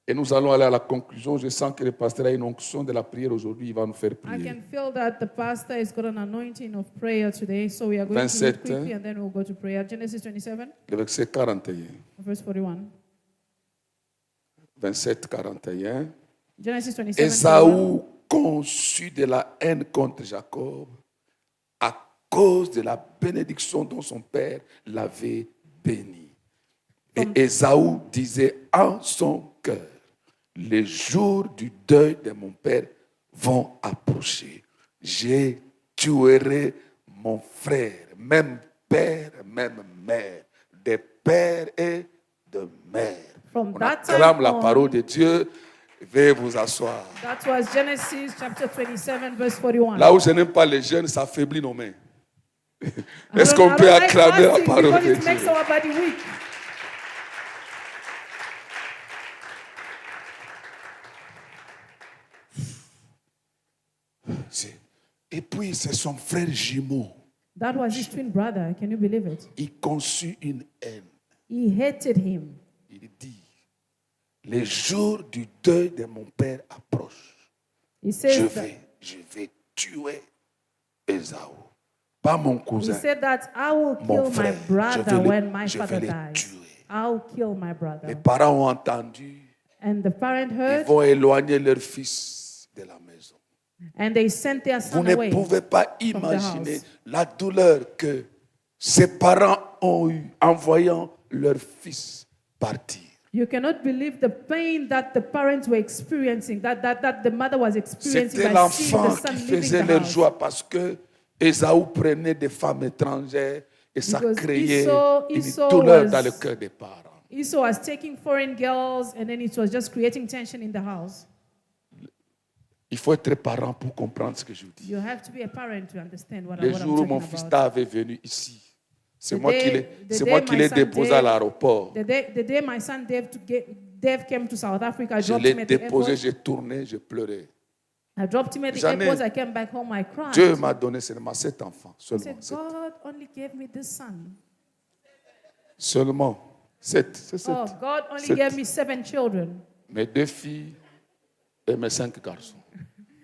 et nous allons aller à la conclusion. Je sens que le pasteur a une onction de la prière aujourd'hui, il va nous faire I prier. can feel that the pastor has got an anointing of prayer today, so we are going to 27, read quickly and then we'll go to prayer. Genesis 27, Le verset 41. verse 41. 27, 41. Genesis 27, 41. Ésaü conçut de la haine contre Jacob à cause de la bénédiction dont son père l'avait béni. Et Ésaü disait en son cœur, les jours du deuil de mon père vont approcher. Je tuerai mon frère, même père, même mère, des pères et de mères. From On that time acclame la on- parole de Dieu. Veuillez vous asseoir. That was Genesis chapter 27, verse 41. Là où je n'aime pas les jeunes, ça affaiblit nos mains. I Est-ce don't- qu'on I peut don't like acclamer la fasting parole because de it makes Dieu? our body weak. Et puis, c'est son frère jumeau. That was his twin brother. Can you believe it? Il conçut une haine. He hated him. Il dit, les jours du deuil de mon père approchent. He says that, Je vais tuer Ésaü. Pas mon he cousin. said that I will Mon kill my frère, brother when my je vais father le dies. tuer. I'll kill my Les brother. parents ont entendu. And the parent Ils heard, vont éloigner leur fils de la maison. And they sent their Vous son ne away. pouvez pas the imaginer house. la douleur que ces parents ont eue en voyant leur fils partir. You cannot believe the pain that the parents were experiencing, that the mother was experiencing C'était by seeing the l'enfant son qui leaving faisait the leur house. joie parce que Ésaü prenait des femmes étrangères et ça Because créait Esau une douleur was- dans le cœur des parents. Esau was taking foreign girls, and then it was just creating tension in the house. Il faut être parent pour comprendre ce que je vous dis. You have to be a parent to understand what Le I'm jour où mon talking fils about. d'Ave est venu ici, c'est The moi day- qui the c'est day moi qui my l'ai son déposé Dave- à l'aéroport. The day my son Dave came to South Africa, I Je dropped l'ai him at the déposé, airport. j'ai tourné, j'ai pleuré. I dropped him at the J'en ai- airport. I came back home. I cried. Dieu m'a donné seulement 7 enfants. I Seulement said, 7. God only gave me this son. Seulement 7. C'est 7. Oh, God only Sept. gave me 7 children. Mes 2 filles et mes 5 garçons.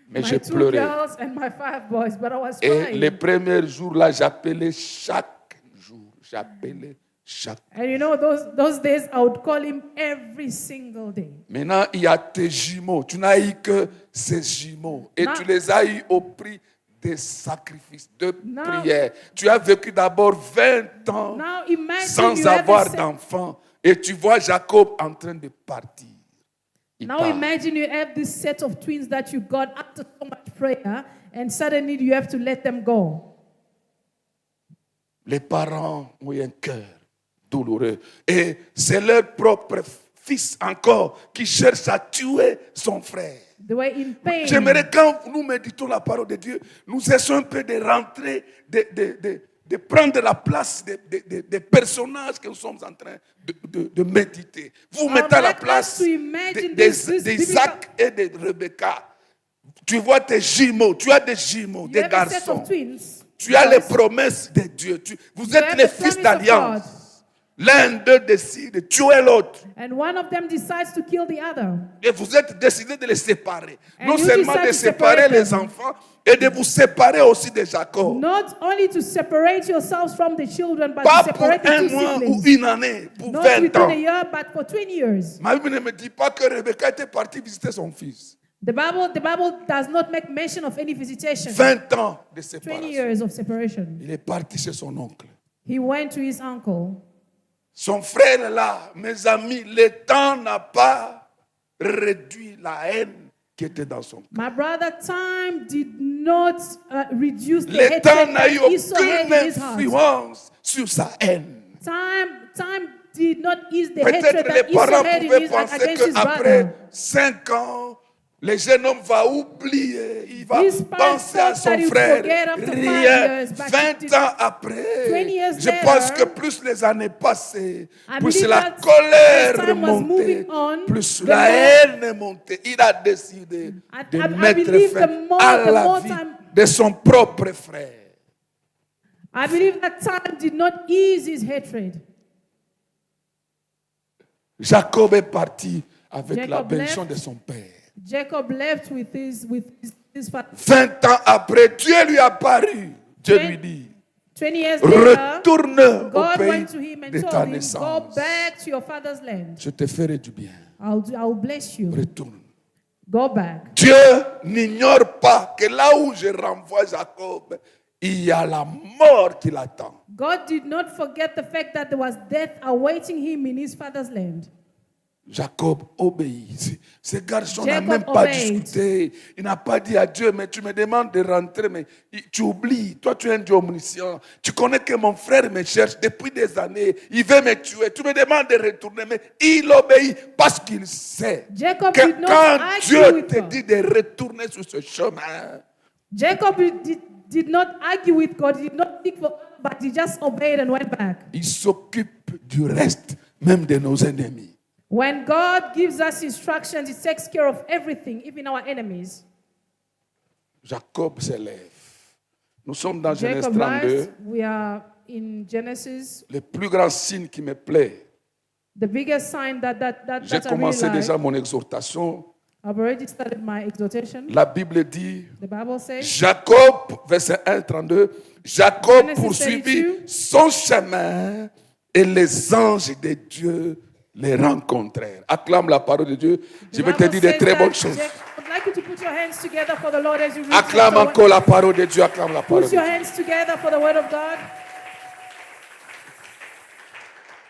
Mais My j'ai 2 pleuré. girls and my 5 boys, but I was Et crying. les premiers jours là, j'appelais chaque jour. J'appelais chaque. And you know, those days I would call him every single day. Maintenant, il y a tes jumeaux. Tu n'as eu que ces jumeaux. Et Non. tu les as eu au prix des sacrifices, de Non. prières. Tu as vécu d'abord 20 ans Now imagine sans you have avoir a set- d'enfants. Et tu vois Jacob en train de partir. Il Now part. imagine you have this set of twins that you got after so much prayer, and suddenly you have to let them go. Les parents ont eu un cœur douloureux. Et c'est leur propre fils encore qui cherche à tuer son frère. They were in pain. J'aimerais quand nous méditons la parole de Dieu, nous essayons un peu de rentrer, de prendre la place des personnages que nous sommes en train de méditer. Vous mettez à la like us place to imagine this d'Isaac et de Rebecca. Tu vois tes jumeaux, tu as des jumeaux, You des have a set garçons. of twins. Tu as les Boys. promesses de Dieu. Vous You êtes have les the fils promise of d'alliance. God. L'un d'eux décide de tuer l'autre. And one of them decides to kill the other. Et vous êtes décidé de les séparer. And Non you seulement decide de to séparer separate les them. enfants, et de vous séparer aussi de Jacob. Not only to separate yourselves from the children, but Pas to pour separate the un two mois ou siblings. une année, pour Not 20 within ans. a year, but for 20 years. Ma Bible ne me dit pas que Rebecca était partie visiter son fils. The Bible does not make mention of any visitation. 20 ans de 20 séparation. years of separation. Il est parti chez son oncle. He went to his uncle. Son frère est là. Mes amis, le temps n'a pas réduit la haine qui était dans son cœur. My brother, time did not reduce the Le temps hatred n'a eu that Esau had aucune in his heart. influence sur sa haine. Time did not ease the hatred Peut-être les that Esau parents had in pouvaient his penser against his qu'après brother. 5 ans, le jeune homme va oublier, il va His parents penser à thought son that he would frère. forget after 5 Rien. years, but he 20 did- ans après, 20 years je later, pense que plus les années passaient, I plus believe la that colère as time was montait, moving on, plus the la more- haine est montée. Il a décidé de I mettre believe fin the more- à the la more vie time- de son propre frère. I believe that time did not ease his hatred. Jacob est parti avec la Jacob bénédiction left. de son père. Jacob left with his father. 20 ans après, Dieu lui a apparu. Dieu Twen- lui dit, 20 years later, retourne au God pays went to him and de told ta him, go naissance. back to your father's land. Je te ferai du bien. I'll bless you. Retourne. Go back. Dieu n'ignore pas que là où je renvoie Jacob, il y a la mort qui l'attend. God did not forget the fact that there was death awaiting him in his father's land. Jacob obéit. Ce garçon n'a Jacob même pas obeyed. discuté. Il n'a pas dit à Dieu, mais tu me demandes de rentrer, mais tu oublies. Toi, tu es un Dieu omniscient. Tu connais que mon frère me cherche depuis des années. Il veut me tuer. Tu me demandes de retourner, mais il obéit parce qu'il sait Jacob que did not quand argue Dieu with te God. dit de retourner sur ce chemin, Jacob did not argue with God, did not seek for, but he just obeyed and went back. il s'occupe du reste, même de nos ennemis. When God gives us instructions, He takes care of everything, even our enemies. Jacob se lève. Nous sommes dans Genèse Jacob 32. rise. We are in Genesis. Le plus grand signe qui me plaît. The biggest sign that J'ai I really commencé like. déjà mon exhortation. I've already started my exhortation. La Bible dit, The Bible says, Jacob, verset 1, 32, Jacob Genesis poursuivit 32. son chemin et les anges de Dieu les rencontrèrent. Acclame la parole de Dieu. Je the vais te Bible dire des says très that bonnes choses. I would like you to put your hands together for the Lord as you read Acclame chapter encore 1. la parole de Dieu. Acclame la parole Put de your Dieu. hands together for the word of God.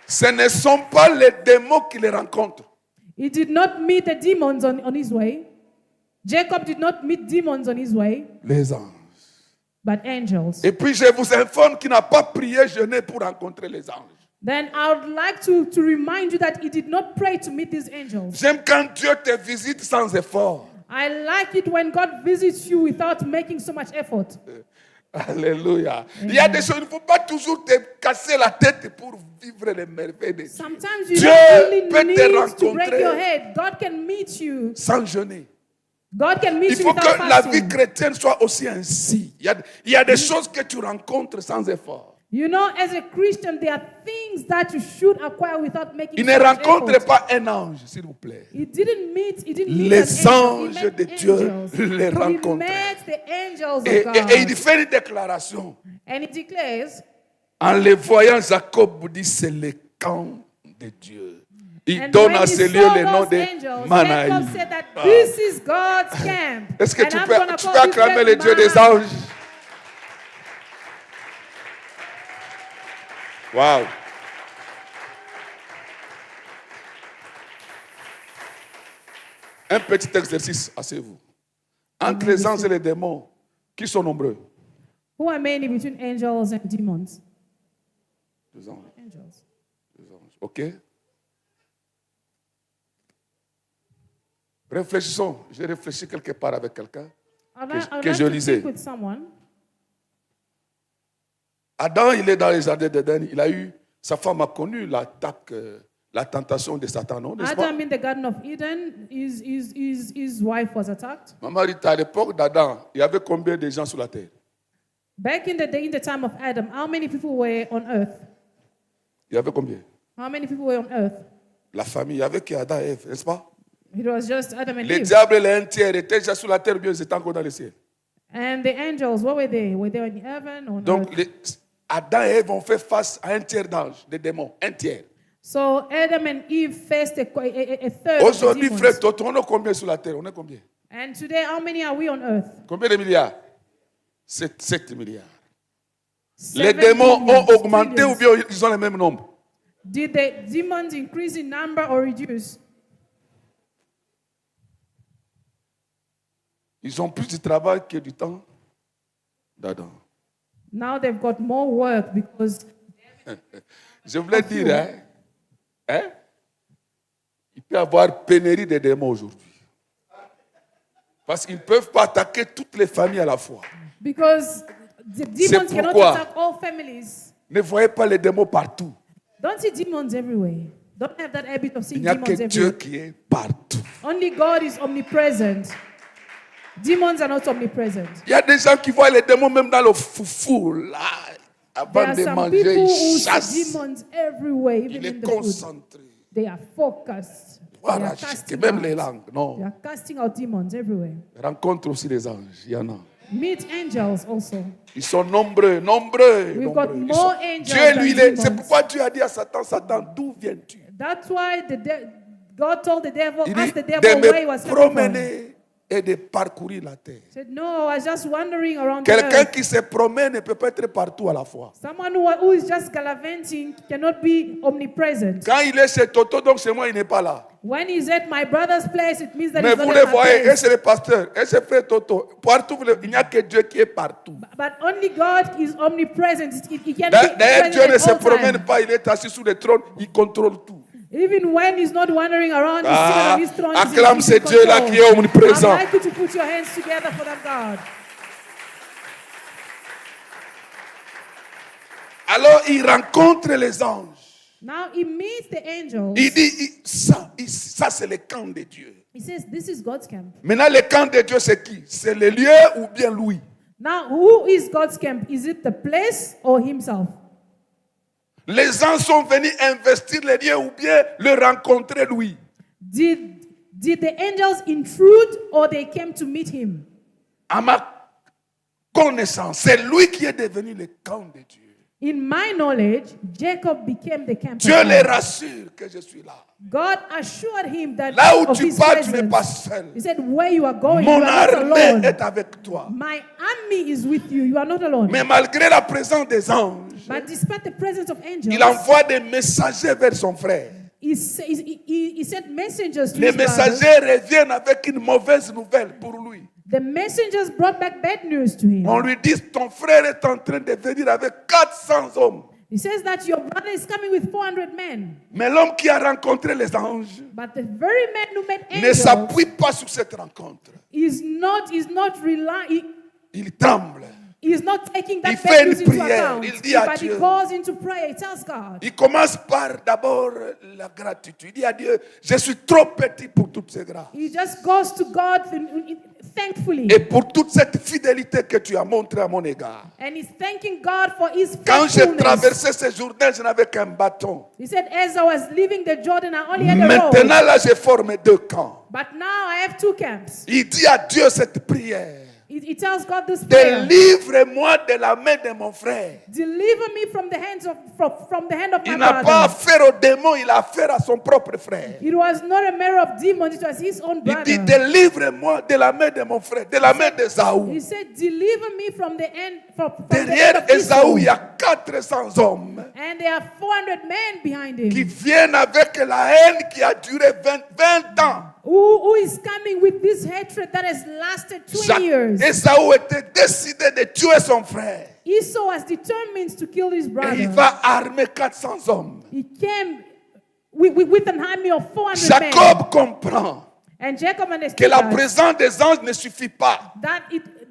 Ce ne sont pas les démons qui les rencontrent. He did not meet the demons on his way. Jacob did not meet demons on his way, Les anges. but angels. Et puis je vous informe qu'il n'a pas prié, jeûné pour rencontrer les anges. Then I would like to remind you that he did not pray to meet these angels. J'aime quand Dieu te visite sans effort. I like it when God visits you without making so much effort. Alléluia. Il y a des choses, il ne faut pas toujours te casser la tête pour vivre les merveilles de Dieu. Sometimes you Dieu don't really peut te need to break rencontrer. your head. God can meet you. Sans jeûner. God can meet Il you faut without que la vie fasting. chrétienne soit aussi ainsi. Il y a des choses que tu rencontres sans effort. You know, as a Christian, there are things that you should acquire without making Il so ne much rencontre effort. pas un ange, s'il vous plaît. He didn't meet Les an angel. He anges met de Dieu angels. les He rencontrent. met the angels of Et God. il fait une déclaration. And he declares, En les voyant, Jacob dit c'est le camp de Dieu. Il and donne when à he ce lieu saw le nom those de angels, Manaï. Jacob said that this is God's camp. Est-ce que And tu I'm peux gonna call this acclamer camp le Dieu des mine. anges? Wow. Un petit exercice, asseyez-vous. Entre les anges et les démons, qui sont nombreux? Who are many between angels and demons? Deux anges. Angels. Deux anges. OK? Réfléchissons. J'ai réfléchi quelque part avec quelqu'un. Que je lisais. With someone. Adam, il est dans les jardins d'Éden. Sa femme a connu l'attaque, la tentation de Satan, non? N'est-ce pas? Adam in the Garden of Eden, his wife was attacked. Maman dit, à l'époque d'Adam, il y avait combien de gens sur la terre? Back in the day, in the time of Adam, how many people were on earth? Il y avait combien? How many people were on earth? La famille, il y avait qui Adam et Ève, n'est-ce pas? It was just Adam and Les Eve. diables et les un tiers étaient déjà sur la terre ou bien ils étaient encore dans le ciel? And the angels, what were they? Were they in heaven or on Donc, earth? Adam et Ève ont fait face à un tiers d'anges, des démons, un tiers. So Adam and Eve faced a third of the Aujourd'hui, demons. frère, Toto, on est combien sur la terre? On est combien? And today, how many are we on earth? Combien de milliards? 7 milliards. Les 7 démons billions, ont augmenté trillions. ou bien ils ont le même nombre? Did the demons increase in number or reduce? Ils ont plus de travail que du temps d'Adam. Now they've got more work because Je voulais dire, il peut y avoir pénurie de démons aujourd'hui. Parce qu'ils ne peuvent pas attaquer toutes les familles à la fois. the demons cannot pourquoi attack all families. Ne voyez pas les démons partout. Don't see demons everywhere. Don't have that habit of Il seeing n'y a demons que everywhere. Dieu qui est partout. Only God is omnipresent. Demons are not omnipresent. Il y a des gens qui voient les démons même dans le foufou, là, There avant are de some manger, people who ils see chassent. demons everywhere, even Il in est the food. concentré. They are focused. They Voilà, are casting même les out. langues. Non. They are casting out demons everywhere. Rencontre aussi les anges. Il y en a. Meet angels also. Ils sont nombreux, nombreux. We've nombreux. got Ils more sont- angels Dieu, than lui, demons. c'est pourquoi Dieu a dit à Satan, Satan, d'où viens-tu? That's why God told the devil, Il dit, asked the de devil where he was me coming from. promener et de parcourir la terre. He said, no, I was just wandering around the Quelqu'un earth. qui se promène ne peut pas être partout à la fois. Someone who is just gallivanting cannot be omnipresent. Quand il est chez Toto, donc chez moi, il n'est pas là. When he's at my brother's place, it means that Mais he's vous not le at my voyez, et place. c'est le pasteur, et c'est frère Toto. Partout, il n'y a que Dieu qui est partout. But only God is omnipresent. He can D'ailleurs, be Dieu ne present se at all promène time. pas, il est assis sur le trône, il contrôle tout. Even when he's not wandering around, he's Ah, sitting on his throne. acclame he's ce in Dieu-là control. qui est omniprésent. I'd like you to put your hands together for that God. Alors, il rencontre les anges. Now he meets the angels. Il dit, ça c'est le camp de Dieu. He says, this is God's camp. Maintenant, le camp de Dieu, c'est qui? C'est le lieu ou bien lui? Now, who is God's camp? Is it the place or himself? Les anges sont venus investir le lieu ou bien le rencontrer lui? Did the angels intrude or they came to meet him? À ma connaissance, c'est lui qui est devenu le camp de Dieu. In my knowledge, Jacob became the camp. Dieu les rassure que je suis là. God assured him that Là où of tu his pars, tu n'es presence. pas seul. He said, where you are going, Mon you are not armée alone. est avec toi. My army is with you. You are not alone. Mais malgré la présence des anges, But despite the presence of angels, il envoie des messagers vers son frère. he sent messengers to Les his brothers. messagers reviennent avec une mauvaise nouvelle pour lui. The messengers brought back bad news to him. On lui dit, ton frère est en train de venir avec 400 hommes. He says that your brother is coming with 400 men. Mais l'homme qui a rencontré les anges But the very man who met ne angels s'appuie pas sur cette rencontre. is not relying. Il tremble. He's not taking Il that fait bad une news into prière. account. Il dit à But he Dieu. goes into prayer. He tells God. Il commence par d'abord la gratitude. Il dit à Dieu, je suis trop petit pour toutes ces grâces. He just goes to God thankfully. Et pour toute cette fidélité que tu as montrée à mon égard. And he's thanking God for his Quand j'ai faithfulness. traversé ce Jourdain, je n'avais qu'un bâton. He said, as I was leaving the Jordan, I only had a rope. Maintenant, là, j'ai formé 2 camps. But now I have 2 camps. Il dit à Dieu cette prière. He tells God this prayer. Délivre-moi de la main de mon frère. Deliver me from the hands of from the hand of Il my n'a pas brother. affaire au démon, il a affaire à son propre frère. It was not a matter of demons, it was his own Il dit, brother. délivre-moi de la main de mon frère, de la main d'Ésaü. He said, deliver me from the end from the hand Derrière of Esau. Ésaü, il y a 400 hommes And there are 400 men behind him. qui viennent avec la haine qui a duré 20 ans. Who is coming with this hatred that has lasted 20 years? Ésaü était décidé de tuer son frère. Esau was determined to kill his Et il brother. va armer 400 hommes. He came with an army of 400 men. Jacob comprend And Jacob que understood la that, présence des anges ne suffit pas.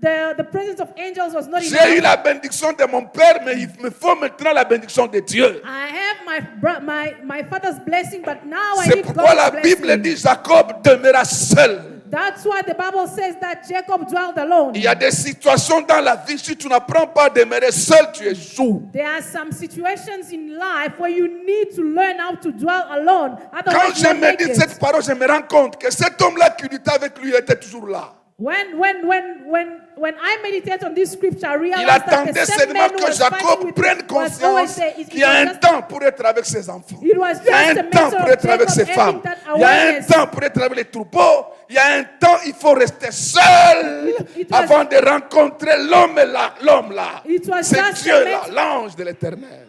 the presence of angels was not J'ai eu enough. la bénédiction de mon père, mais il me faut maintenant la bénédiction de Dieu. I have my father's blessing, but now I C'est need pourquoi la God's Bible blessing. dit Jacob demeura seul. That's why the Bible says that Jacob dwelled alone. Il y a des situations dans la vie, si tu n'apprends pas à demeurer seul, tu échoues. There are some situations in life where you need to learn how to dwell alone. Quand Otherwise, je you won't make médite it. cette parole, je me rends compte que cet homme-là qui luttait avec lui était toujours là. When I meditate on this scripture, I Il realize that the attendait same seulement man who que was fighting Jacob with prenne him was always conscience there. qu'il y a un temps pour être avec ses enfants. It was Il y a just un a temps matter pour of être avec ses Jacob femmes. having that Il y a un awareness. temps pour être avec les troupeaux. Il y a un temps, il faut rester seul It was- avant de rencontrer l'homme là. It was C'est just a Dieu là, matter- l'ange de l'éternel.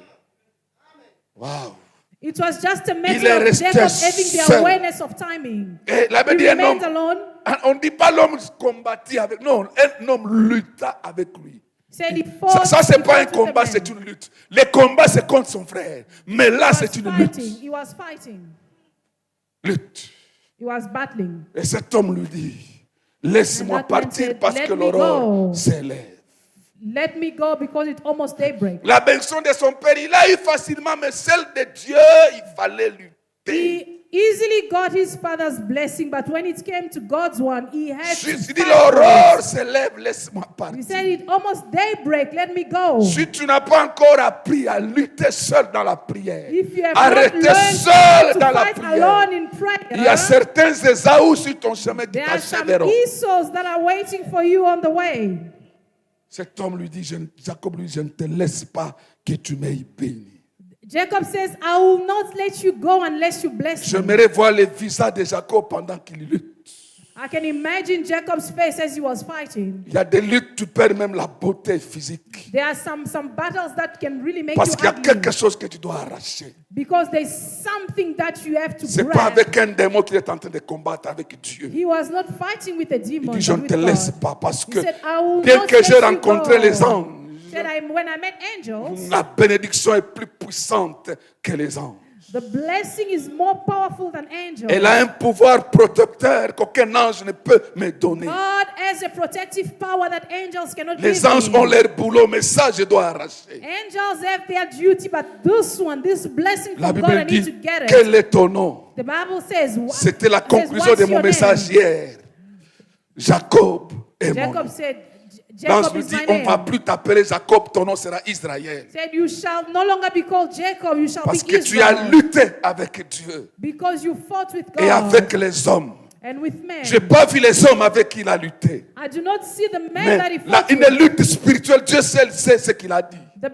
Wow. It was just a Il est matter of resté Jacob having the seul. awareness of timing. Et la He Bible dit un remained homme. alone. On ne dit pas l'homme combattit avec. Non, un homme lutta avec lui. Said he fought. Ça c'est he pas un fought with the combat, man. c'est une lutte. Le combat, c'est contre son frère. Mais là, He was c'est une lutte. fighting. He was fighting. Lutte. He was battling. Et cet homme lui dit, laisse-moi And that man partir said, parce "Let que me l'aurore go." s'élève. Let me go because it's almost daybreak. La bénédiction de son père, il a eu facilement, mais celle de Dieu, il fallait lutter. He easily got his father's blessing, but when it came to God's one, he had to Si dit fight l'aurore for s'élève, laisse-moi it. He partir. said it almost daybreak, let me go. Si tu n'as pas encore appris à lutter seul dans la prière, If you have not arrêter learned seul to dans la fight prière, alone in il y a prayer, certains Ésaü sur ton chemin qui there are some t'achèveront. Esau's that are waiting for you on the way. Cet homme lui dit, Jacob lui dit, je ne te laisse pas que tu m'aies béni. Jacob says, I will not let you go unless you bless me. J'aimerais voir le visage de Jacob pendant qu'il lutte. I can imagine Jacob's face as he was fighting. Il y a des luttes, tu perds même la beauté physique. There are some battles that can really make Parce you qu'il y a ugly. quelque chose que tu dois arracher. Because there's something that you have to Ce n'est pas grab. avec un démon qu'il est en train de combattre avec Dieu. He was not fighting with a Il demon, dit, je but ne with te laisse God. pas parce He que said, I will bien not que let j'ai you rencontré go. les anges, He said, when I met angels, la bénédiction est plus puissante que les anges. the blessing is more powerful than angels. Elle a un pouvoir protecteur qu'aucun ange ne peut me donner. God has a protective power that angels cannot Les give anges me. ont leur boulot, mais ça, je dois arracher. Angels have their duty, but this blessing La from God, I Bible need dit, to get it. quel est ton nom? The Bible says, C'était la it says, conclusion "What's de mon your message name?" hier. Jacob est mon nom. Jacob said, Dans Jacob lui is dit, my on ne va name. plus t'appeler Jacob, ton nom sera Israël. Said, you shall no longer be called Jacob, you shall Parce be que tu as Israel. lutté avec Dieu Because you fought with et God avec les hommes. and with men. Je n'ai pas vu les hommes avec qui il a lutté. I do not see the men Mais that he là, fought une with. lutte spirituelle, Dieu seul sait ce qu'il a dit. The,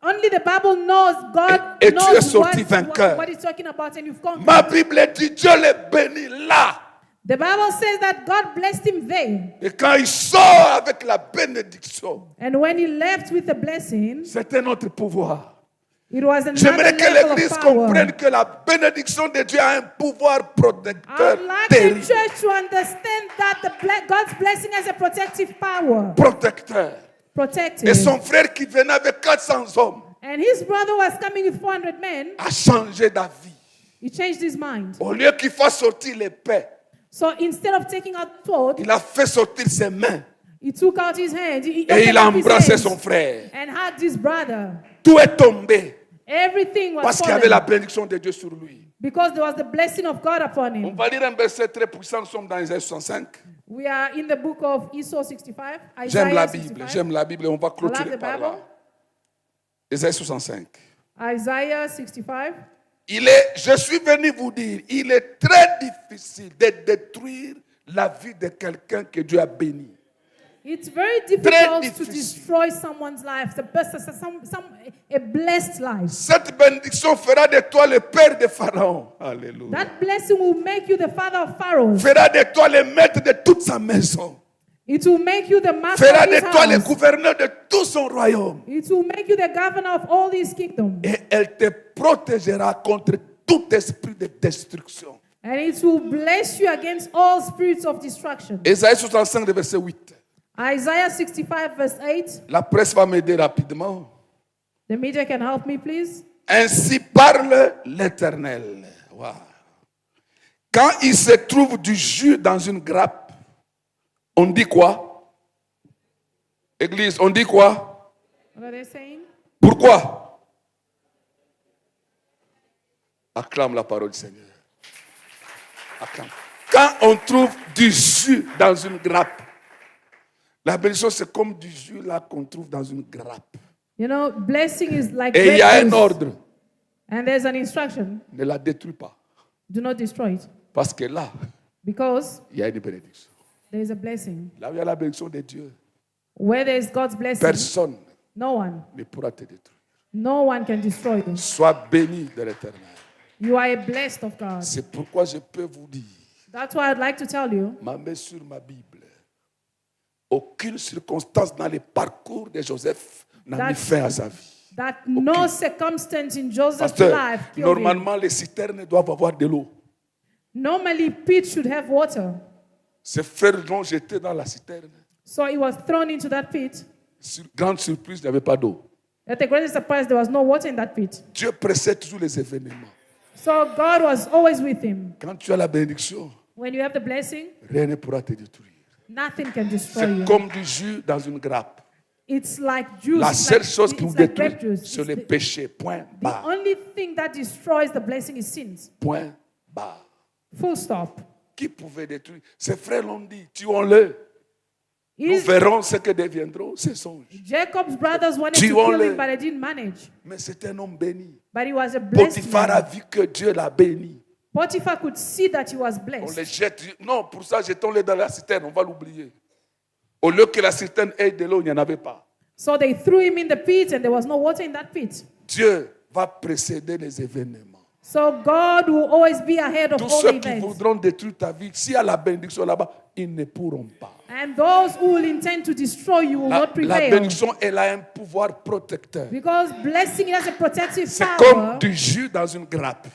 Only the Bible knows, God Et tu es knows sorti vainqueur. what it's talking about, and you've conquered. Ma Bible dit Dieu les bénit là. The Bible says that God blessed him there. Et quand il sort avec la bénédiction, And when he left with the blessing, c'est un autre pouvoir. it was another J'aimerais que level l'Église of power. comprenne que la bénédiction de Dieu a un pouvoir I protecteur would like the terrible. church to understand that God's blessing has a protective power. Protecteur. Protective. Et son frère qui venait avec 400 hommes And his brother was coming with 400 men. a changé d'avis. He changed his mind. Au lieu qu'il fasse sortir l'épée, So instead of taking out the sword, il a fait sortir ses mains he took out his hand. He et opened il a up his embrassé hands son frère. and hugged his brother. Tout est tombé Everything was parce qu'il y avait la fallen bénédiction de Dieu sur lui. because there was the blessing of God upon On him. va lire un verset très puissant, nous sommes dans Isaïe 65. We are in the book of Esau 65. J'aime la Isaiah Bible, 65. j'aime la Bible et on va clôturer the par là. Bible. Isaïe 65. Isaiah 65. Je suis venu vous dire, il est très difficile de détruire la vie de quelqu'un que Dieu a béni. It's very difficult to difficile. destroy someone's life, a blessed life. Cette bénédiction fera de toi le père de Pharaon. Alléluia. That blessing will make you the father of Pharaoh. Fera de toi le maître de toute sa maison. It will make you the master Fera of de his toi le house. gouverneur de tout son royaume. It will make you the governor of all his kingdom. Et elle te protégera contre tout esprit de destruction. And it will bless you against all spirits of destruction. Isaïe 65, verset 8. Isaiah 65 verse 8. La presse va m'aider rapidement. The media can help me, please. Ainsi parle l'Éternel. Wow. Quand il se trouve du jus dans une grappe, on dit quoi? Église, on dit quoi? What are they saying? Pourquoi? Acclame la parole du Seigneur. Acclame. Quand on trouve du jus dans une grappe, la bénédiction c'est comme du jus là qu'on trouve dans une grappe. You know, blessing is like Et il y a grape un juice. ordre. And there's an instruction. Ne la détruis pas. Do not destroy it. Parce que là, Because il y a une bénédiction. there is a blessing. Là où il y a la bénédiction de Dieu, Where there is God's blessing, personne no one, ne pourra te détruire. no one can destroy you. Sois béni de l'Éternel. You are a blessed of God. C'est pourquoi je peux vous dire, That's why I'd like to tell you, ma main sur ma Bible, aucune circonstance dans le parcours de Joseph n'a mis fin à sa vie. that no circumstance in Joseph's Pasteur, life killed him. normalement les citernes doivent avoir de l'eau. Normally, pit should have water. Ses frères l'ont jeté dans la citerne. So he was thrown into that pit. Grande surprise, il n'y avait pas d'eau. At the greatest surprise, there was no water in that pit. Dieu précède toujours les événements. So God was always with him. Quand tu as la bénédiction, When you have the blessing, rien ne pourra te détruire. nothing can destroy C'est you. comme du jus dans une grappe. It's like juice. La It's seule like, chose qui it's vous like détruit, grape juice. c'est It's le the, péché. Point the barre. only thing that destroys the blessing is sins. Point barre. Full stop. Qui pouvait détruire? Ses frères l'ont dit, tuons-le. Nous verrons ce que deviendront ces songes. Jacob's brothers wanted to Tuons-le. kill him, but they didn't manage. Mais c'est un homme béni. But he was a blessed Potiphar a man. vu que Dieu l'a béni. Potiphar could see that he was On blessed. les jette. Non, pour ça, jetons-les dans la citerne, on va l'oublier. Au lieu que la citerne ait de l'eau, il n'y en avait pas. So they threw him in the pit, and there was no water in that pit. Dieu va précéder les événements. So God will always be ahead of Tous all ceux qui events. voudront détruire ta vie, s'il y a la bénédiction là-bas, ils ne pourront pas. And those who will intend to destroy you will La not prevail. bénédiction, elle a un pouvoir protecteur. Because blessing has a protective C'est power. comme du jus dans une grappe.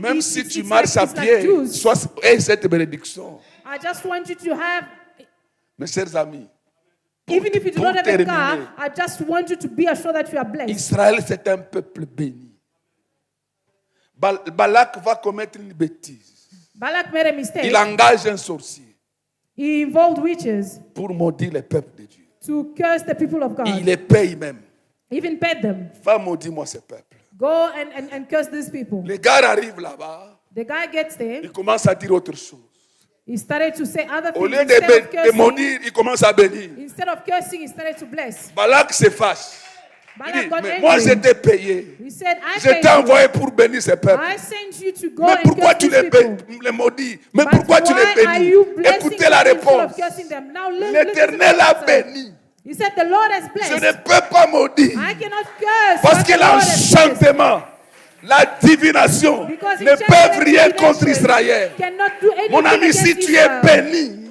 Même si tu marches à pied, juice. aie cette bénédiction. I just want you to have, Mes chers amis, even if you do pour not have a car, terminer, I just want you to be assured that you are blessed. Israël, c'est un peuple béni. Balak va commettre une bêtise. Balak made a mistake. Il engage un sorcier He involved witches pour maudire le peuple de Dieu. to curse the people of God. Il les paye même. Even paid them. Va maudire-moi ce peuple. Go and curse these people. Les gars arrivent là-bas. The guy gets there. Il commence à dire autre chose. He started to say other Au things. lieu de Cursing, maudire, il commence à bénir. instead of cursing, he started to bless. Balak se fâche. Il Balak dit, got mais angry. moi je t'ai payé. He said, I Je paid t'ai you. envoyé pour bénir ce peuple. I sent you to go Mais and pourquoi curse tu these les, people. les maudis? Mais But pourquoi tu why les are bénis? you blessing Écoutez la them instead réponse. of cursing them? Now, listen to L'Éternel the a answer. béni. He said, the Lord has Je ne blessed. peux pas maudire. I cannot curse Parce what que the Lord has blessed. l'enchantement, la divination Because ne enchantment peuvent and rien contre divination Israël. cannot do anything Mon ami, against si tu es Israel. béni,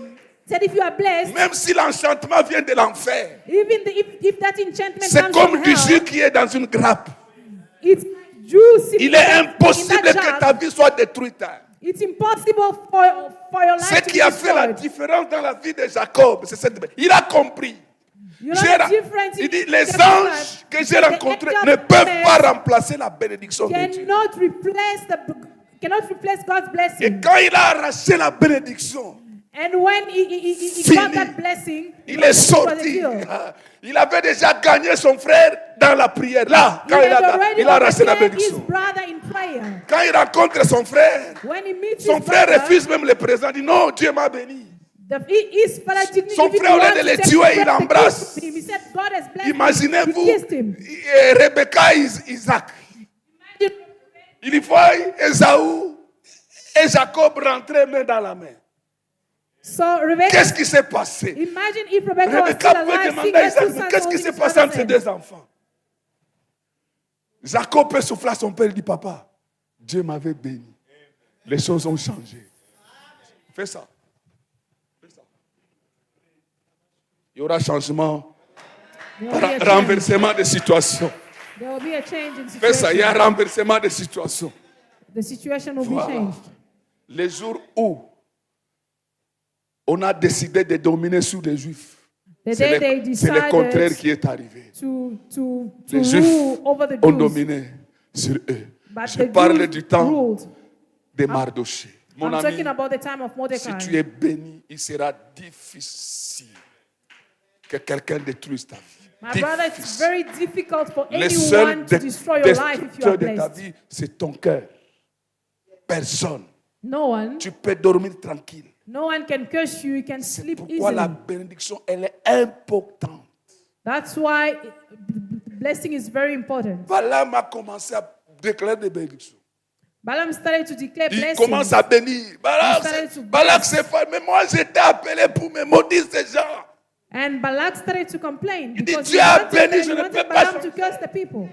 Said if you are blessed, même si l'enchantement vient de l'enfer, even if that enchantment c'est comes comme from du jus hell, qui est dans une grappe. it's juicy. Il est impossible que ta vie soit détruite. It's impossible for your Ce life to qui be a fait la destroyed. différence dans la vie de Jacob, c'est cette. Il a compris. You know the difference Il in dit, les Jacob's anges life? que j'ai The rencontrés angels ne peuvent met pas remplacer la bénédiction de Dieu. cannot replace God's Et blessing. quand il a arraché la bénédiction, And when he Fini. got that blessing, il est sorti. Il avait déjà gagné son frère dans la prière. Là, He quand had already il a arraché la overcame his bénédiction. brother in prayer. Quand il rencontre son frère, When he meets son his frère brother, refuse même le présent. Il dit non, Dieu m'a béni. his father didn't Son even frère, au lieu want de to le take tuer, the il gift l'embrasse. to him. He said, God has blessed him. Imaginez-vous, He kissed him. Rebecca et Isaac. Il voit Esaü et Jacob rentrer main dans la main. So Rebecca, Qu'est-ce qui s'est passé? imagine if Rebecca was Rebecca still peut alive, demander seeing à her Isaac, two mais sons qu'est-ce qui holding s'est each passé entre other's ces hand. deux enfants? Jacob peut souffler à son père, il dit, papa, Dieu m'avait béni. Les choses ont changé. Fais ça. Fais ça. Il y aura changement, There will be a change. renversement de situation. There will be a change in Fais ça, il y a situation. renversement de situation. The situation will be Voilà. changed. Les jours où on a décidé de dominer sur les Juifs, The c'est day they c'est le contraire decided qui est arrivé. to Les Juifs rule over the ont Jews, dominé sur eux. but Je the parle Jews du temps ruled. de Mardoché. Mon I'm ami, talking about the time of si Mordecai. tu es béni, il sera difficile que quelqu'un détruise ta vie. My brother, it's Difficile. very difficult for Le seul anyone to destroy your life if you are destructeur de ta blessed. vie, c'est ton cœur. Personne. No one, Tu peux dormir tranquille. no one can curse you. You can C'est sleep pourquoi la easily. bénédiction, elle est importante. That's why blessing is very important. Balaam a commencé à déclarer des bénédictions. Balaam started to declare Il blessings. commence à bénir. Balak s'est fait, mais moi j'étais appelé pour me maudire ces gens. And Balak started to complain dit, because Dieu he a wanted, béni, he je ne wanted peux pas Balaam changer. to curse the people.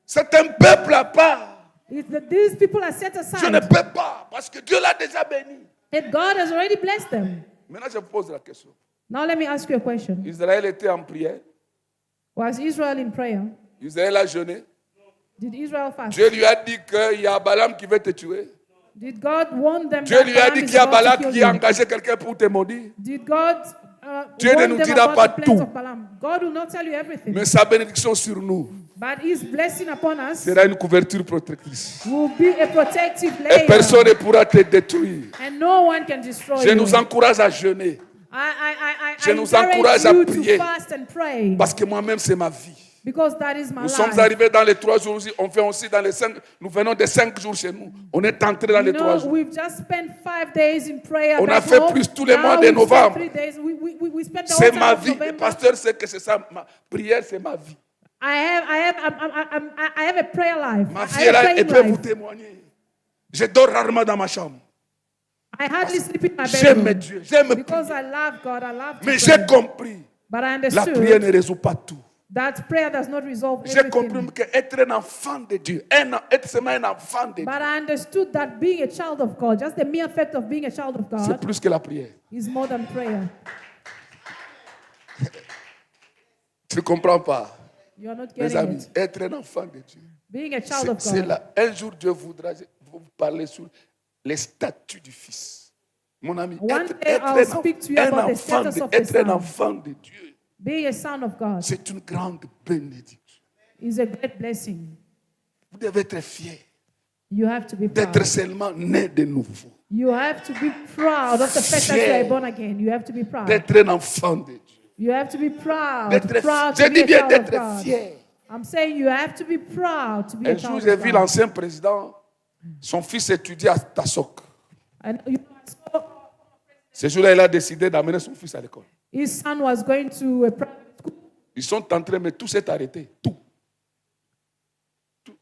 C'est un peuple à part. These people are set Je ne aside. peux pas, parce que Dieu l'a déjà béni. And God has already blessed them. Maintenant, je vous pose la question. Now let me ask you a question. Israël était en prière. Was Israel in prayer? Israël a jeûné. Did Israel fast? Dieu lui a dit qu'il y a Balaam qui veut te tuer. Did God warn them Dieu that lui a Balaam dit is qu'il y a about to Balak kill qui a you? engagé quelqu'un pour te maudire. Did God Dieu ne warn nous them dira about pas the plans tout. of Balaam? God will not tell you everything. Mais sa bénédiction sur nous But His blessing upon us sera une couverture protectrice. will be a protective Et layer. personne ne pourra te détruire. And no one can destroy Je you. nous encourage à jeûner. I Je nous encourage à encourage you prier. to fast and pray. Parce que moi-même, c'est ma vie. Because that is my Nous sommes life. arrivés dans les 3 jours aussi. On fait aussi dans les 5. Nous venons des 5 jours chez nous. On est entré dans You les 3 know, jours. we've just spent 5 days in prayer. On a back fait home. plus tous les mois Now de we've spent novembre. 3 days. We spent the C'est whole ma time of vie. Le November. pasteur sait que c'est ça. Ma prière, c'est ma vie. I have a prayer life. Ma I fille est have a là, elle praying peut vous life. témoigner. Je dors rarement dans ma chambre. I hardly sleep in my J'aime bedroom. Dieu. J'aime Because prier. I love God. I love to Mais pray. j'ai compris. But I La prière understood ne résout pas tout. that prayer does not resolve J'ai compris everything. qu'être un enfant de Dieu, être seulement un enfant de Dieu, But I understood that being a child of God, just the mere fact of being a child of c'est God, plus que la prière. is more than prayer. Tu ne comprends pas? You are not Mes getting amis, it. être un enfant de Dieu. Being a child of C'est God. là. Un jour, Dieu voudra vous parler sur les statuts du Fils. Mon ami, One day I'll speak to you about the status of the être un Son. enfant de Dieu, Being a son of God c'est une grande bénédiction. is a great blessing. Vous devez être fiers You have to be d'être proud. seulement né de nouveau, You have to be proud of the fact that you are born again. You have to be proud. d'être un enfant de Dieu. You have to be proud. D'être- Proud je to be dis a bien child of d'être God. fier. I'm saying you have to be proud to be Un a jour, child j'ai of vu God. l'ancien président, son fils étudiait à Tassok. And Ce jour-là, il a décidé d'amener son fils à l'école. his son was going to a private school. Ils sont entrés, mais tout s'est arrêté. Tout.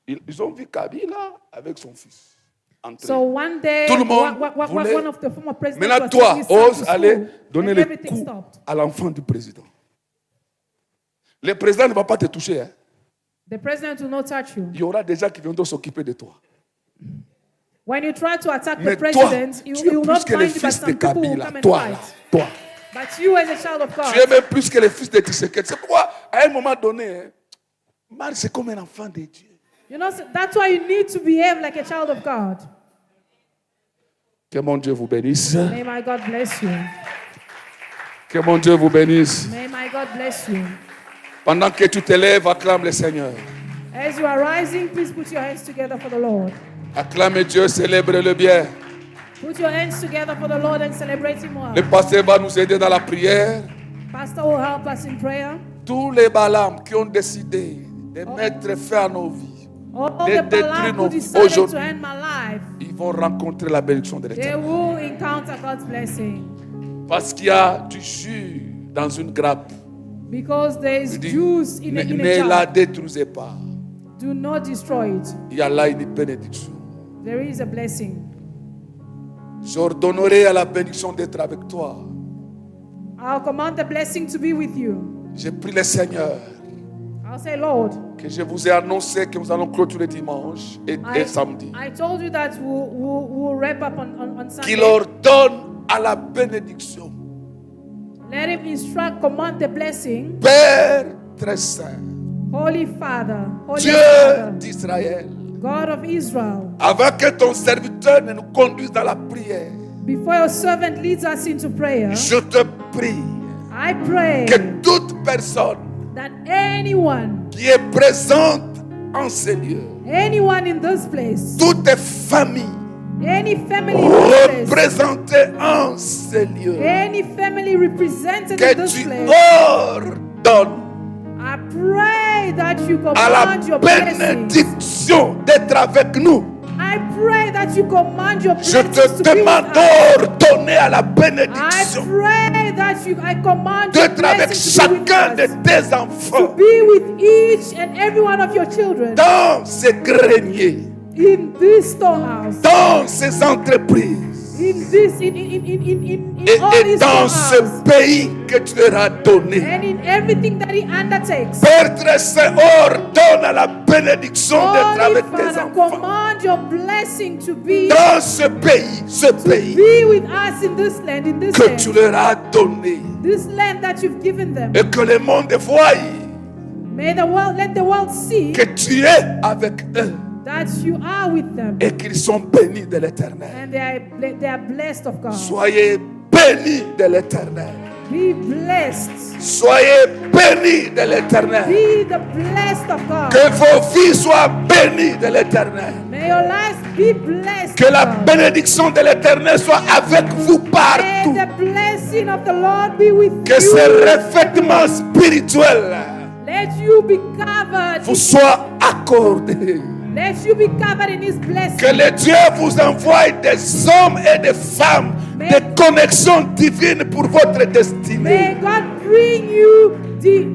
Ils ont vu Kabila avec son fils. Entrer. So one day, Tout le monde voulait- one of the former presidents Maintenant, was toi, taking his son ose to aller school, donner and le everything coup stopped. à l'enfant du président. Le président ne va pas te toucher. Hein. The president will not touch you. Il y aura des gens qui viendront s'occuper de toi. When you try to attack Mais the toi, president, tu you es will plus not que le find you, but fils de some people will Kabila. come and Toi, là, fight. toi. But you as a child of God, Tu es même plus que le fils de Tshisekedi. C'est pourquoi, à un moment donné, hein, Marc, c'est comme un enfant de Dieu. you know, that's why you need to behave like a child of God. Que mon Dieu vous bénisse. May my God bless you. Que mon Dieu vous bénisse. May my God bless you. Pendant que tu te lèves, acclame le Seigneur. As you are rising, please put your hands together for the Lord. Acclame Dieu, célèbre-le bien. Put your hands together for the Lord and celebrate Him well. Le pasteur va nous aider dans la prière. Pastor will help us in prayer. Tous les Balaam qui ont décidé de mettre fin à nos vies, All de the détruire Balaam nos who vies decided to aujourd'hui, end my life, ils vont rencontrer la bénédiction de they l'Éternel. will encounter God's blessing. Parce qu'il y a du jus dans une grappe. Because there is Il dit, juice in ne a la jar. détruisez pas. Do not destroy it. Il y a là une bénédiction. There is a blessing. J'ordonnerai à la bénédiction d'être avec toi. I'll command the blessing to be with you. J'ai pris le Seigneur I'll say, Lord, que je vous ai annoncé que nous allons clôturer dimanche et samedi. I told you that we'll wrap up on Sunday. Qu'il ordonne à la bénédiction. Let him instruct, command the blessing. Père très saint, Holy Father, Holy Dieu Father, d'Israël, God of Israel, avant que ton serviteur ne nous conduise dans la prière, before your servant leads us into prayer, je te prie I pray que toute personne that anyone qui est présente en ces lieux, in this place, toute famille any family in this place, représentée en ces lieux, any family represented in que this tu place, ordonnes I pray that you à la command your blessing. bénédiction d'être avec nous. I pray that you command your Je blessings te to be with demande us. d'ordonner à la I bénédiction pray that I command your d'être avec blessings to be with chacun de us. tes To enfants be with each and every one of your children dans ces greniers, in this storehouse, dans ces entreprises in all et these dans ce storehouses, pays que tu leur as donné. and in everything that He undertakes. Père très saint, ordonne à la bénédiction d'être Holy avec tes Father, enfants command your blessing to be dans ce pays be with us in this land, in this que tu land, leur as donné this land that you've given them. et que le monde voie May the world, let the world see que tu es avec eux that you are with them, et qu'ils sont bénis de l'Éternel. and they are blessed of God. Soyez bénis de l'Éternel. Be blessed. Soyez bénis de l'Éternel. Be the blessed of God. Que vos vies soient bénies de l'Éternel. May your lives be blessed. Que la of God. bénédiction de l'Éternel soit avec vous May partout. the blessing of the Lord be with Que you. ce revêtement spirituel Let you be covered. vous soit accordé. Let you be covered in His blessing. Que le Dieu vous envoie des hommes et des femmes, des connexions divines pour votre destinée. May God bring you the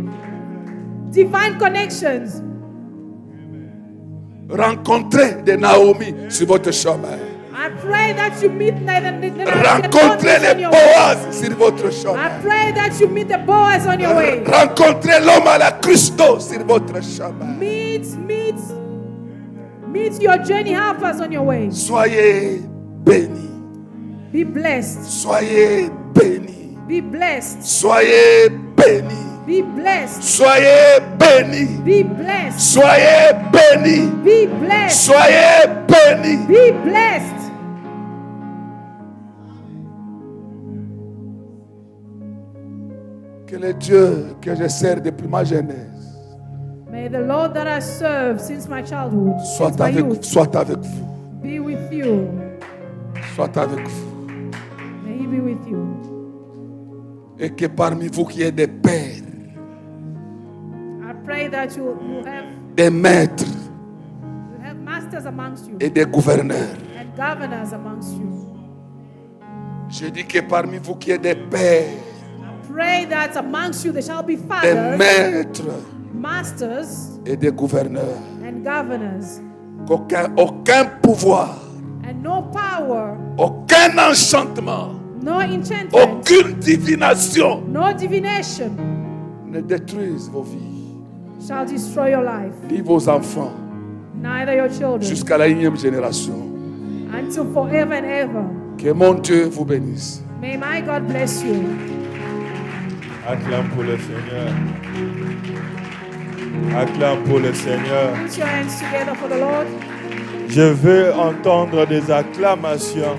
divine connections. Rencontrez des Naomi sur votre chemin. I pray that you meet Rencontrez les Boaz sur votre I chemin. pray that you meet the Boaz on your way. Rencontrez l'homme à la Christo sur votre chemin. Meet your journey helpers on your way. Soyez bénis. Be blessed. Soyez bénis. Be blessed. Soyez bénis. Be blessed. Soyez bénis. Be blessed. Soyez bénis. Be blessed. Soyez bénis. Be blessed. Que le Dieu que je sers depuis ma jeunesse May the Lord that I serve since my childhood, since soit my avec youth, vous. be with you. Soit avec vous. May He be with you. Et que parmi vous qui êtes des pères, I pray that you have des maîtres masters amongst you et des gouverneurs. and governors amongst you. Je dis que parmi vous qui êtes des pères, Pray that amongst you there shall be des fathers, maîtres masters, et des gouverneurs. and governors, Aucun pouvoir, and no power, aucun enchantement, no enchantment, aucune divination no divination ne détruise vos vies. shall destroy your life, ni vos enfants, neither your children, jusqu'à la 1e génération. until forever and ever. Que mon Dieu vous bénisse. May my God bless you. Acclame pour le Seigneur. Acclame pour le Seigneur. Put your hands together for the Lord. Je veux entendre des acclamations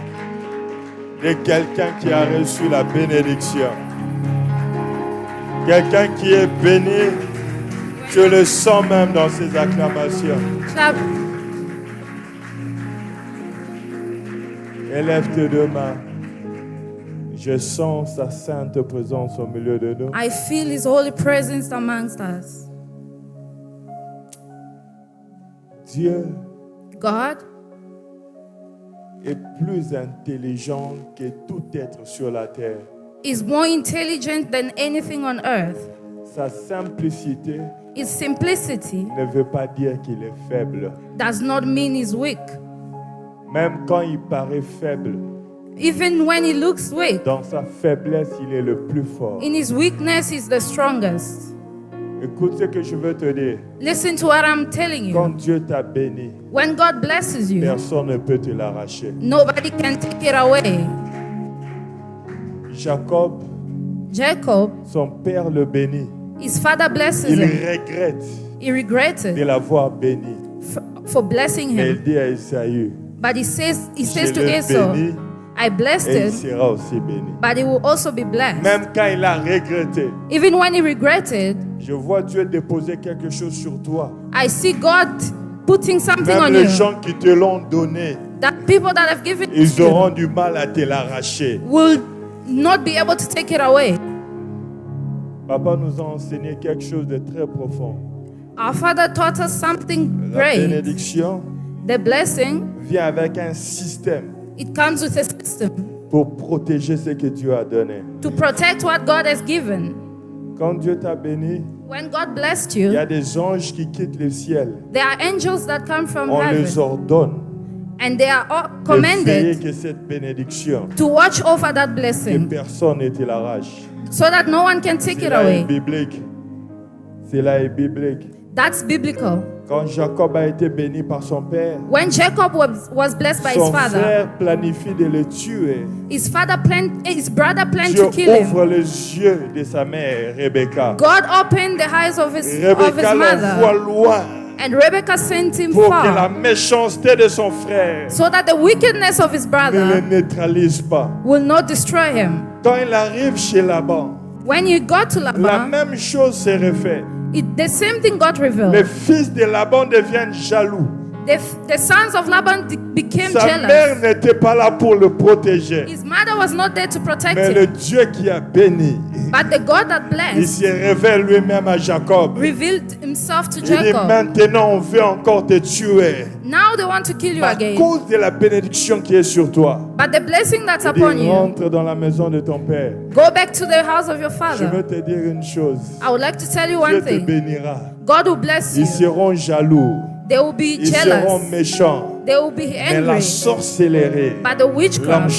de quelqu'un qui a reçu la bénédiction. Quelqu'un qui est béni, je le sens même dans ses acclamations. Clap. Élève tes deux mains. Je sens sa sainte présence au milieu de nous. I feel His holy presence amongst us. Dieu God est plus intelligent que tout être sur la terre. is more intelligent than anything on earth. Sa simplicité His simplicity ne veut pas dire qu'il est faible. does not mean He's weak. Même quand il paraît faible, Even when He looks weak, dans sa faiblesse, il est le plus fort. in His weakness, He's the strongest. Écoute ce que je veux te dire. Listen to what I'm telling Quand you. Dieu t'a béni, When God blesses you, personne ne peut te l'arracher. nobody can take it away. Jacob, Jacob, son père le bénit. his father blesses Il him. regrette He de regretted l'avoir béni. for blessing Mais him. il dit à Esaü, But he says je to l'ai Esau, béni I blessed et il him, sera aussi béni. but he will also be blessed. Même quand il a regretté, Even when he regretted, je vois Dieu déposer quelque chose sur toi. I see God putting something Même on les you gens qui te l'ont donné, that people that have given it ils to auront you du mal à te l'arracher. will not be able to take it away. Papa nous a enseigné quelque chose de très profond. Our Father taught us something La great. bénédiction The blessing, vient avec un système it comes with a system pour protéger ce que Dieu a donné. to protect what God has given. Quand Dieu t'a béni, When God blessed il y you, a des anges qui quittent le ciel. there are angels that come from On les heaven ordonne and they are all de veiller commanded que cette bénédiction, to watch over that que blessing personne ne te l'arrache. so that no one can take it Cela est away. biblique. Cela est biblique. That's biblical. Quand Jacob a été béni par son père, When Jacob was blessed by his son father, frère planifie de le tuer. his brother planned Dieu to kill him. ouvre les yeux de sa mère, Rebecca. God opened the eyes of his Rebecca l'envoie mother, loin and Rebecca sent him pour que la far méchanceté de son frère so that the wickedness of his ne le brother neutralise pas. will not destroy him. Quand il arrive chez Laban, When he got to la Laban, même chose s'est refaite. the same thing got Les revealed. fils de Laban deviennent jaloux. The sons of Laban became Sa mère jealous. n'était pas là pour le protéger. His mother was not there to protect Mais le him, Dieu qui a béni, but the God that il blessed se révèle lui-même à Jacob. revealed himself to Il dit, Jacob. maintenant on veut encore te tuer. Now they want to kill you À again, cause de la bénédiction qui est sur toi. but the blessing that's Il dit, upon you, rentre dans la maison de ton père. go back to the house of your Je father. veux te dire une chose. I would like to tell you Dieu one te thing. bénira. God will bless Ils you. seront jaloux. They will be Ils seront jealous. méchants. They will be Mais la angry. sorcellerie, But the witchcraft,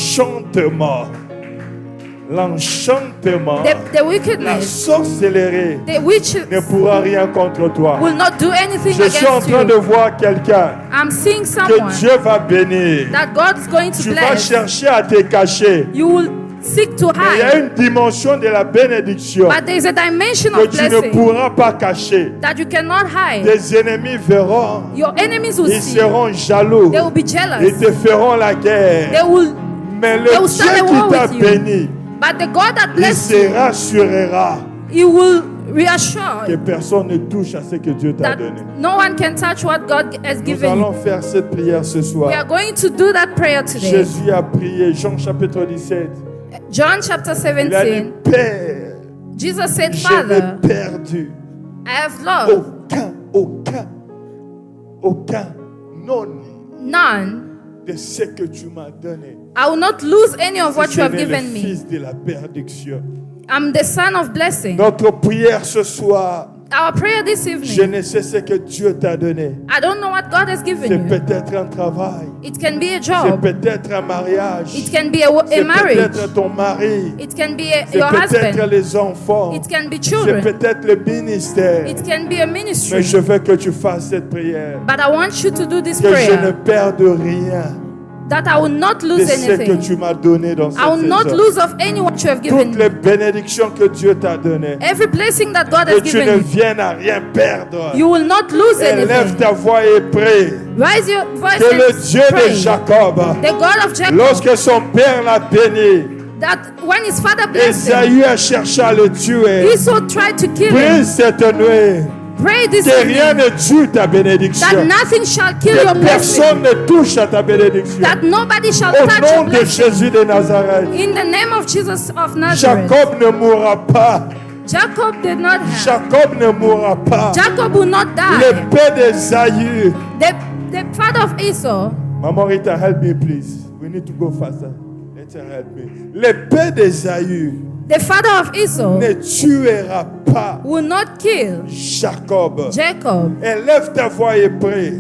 l'enchantement, the la wickedness, sorcellerie the witches ne pourra rien contre toi. will not do anything Je suis en against train de you. voir quelqu'un I'm seeing que someone Dieu va bénir. that God is going to Tu vas bless. chercher à te cacher. You will seek to Mais il y a hide. une dimension de la bénédiction But there is a dimension que of tu ne blessing pourras pas cacher. that you cannot hide. Tes ennemis verront. Your enemies will Ils see. seront jaloux. They will be Ils jealous. te feront la guerre. They will. Mais they le will start Dieu a qui war t'a with you. béni, But the God that il blessed se you, rassurera He will reassure que personne ne touche à ce que Dieu t'a that donné. no one can touch what God has Nous given you. allons faire cette prière ce We soir. are going to do that prayer today. Jésus a prié, Jean chapitre 17. John chapter Il a dit, 17. Père, Jesus said, je Father, n'ai perdu I have loved aucun, non none. de ce que tu m'as donné. I will not lose any of what Si you have ce n'est given le me. fils de la perdition. I'm the son of blessing. Notre prière ce soir, Our prayer this Je evening, ne sais ce que Dieu t'a donné. I don't know what God has C'est given you. peut-être un travail. It can be a C'est job. peut-être un mariage. It can be C'est a marriage. peut-être ton mari. It can be C'est your peut-être husband. les enfants. It can be C'est children. peut-être le ministère. It can be a Mais ministry. je veux que tu fasses cette prière. But I want you to do this Que je ne prayer. perde rien That I will not de lose ce que anything. tu m'as donné dans cette I will not saison. lose of any what you have given Toutes me. les bénédictions que Dieu t'a données. Every blessing that God Que has tu ne given you, viennes à rien perdre. you will not lose Élève anything. ta voix et prie. Raise your voice Que le and Dieu de pray. Jacob, The God of Jacob, lorsque son père l'a béni, that when his father blessed him, Ésaü a cherché à le tuer. Esau tried to kill Prie him. cette nuit Pray this que rien evening ne tue ta that bénédiction. nothing shall kill your Que blessing. personne ne touche à ta bénédiction. That nobody shall Au touch nom your de blessing. Jésus de Nazareth, In the name of Jesus of Nazareth. Jacob ne mourra pas. Jacob did not have. Jacob ne mourra pas. Jacob will not die. L'épée d'Ésaü. The father of Esau, Maman Rita, help me please. We need to go faster. Let her help me. L'épée d'Ésaü the father of Esau, ne tuera pas will not kill Jacob. Jacob. Élève ta voix et prie.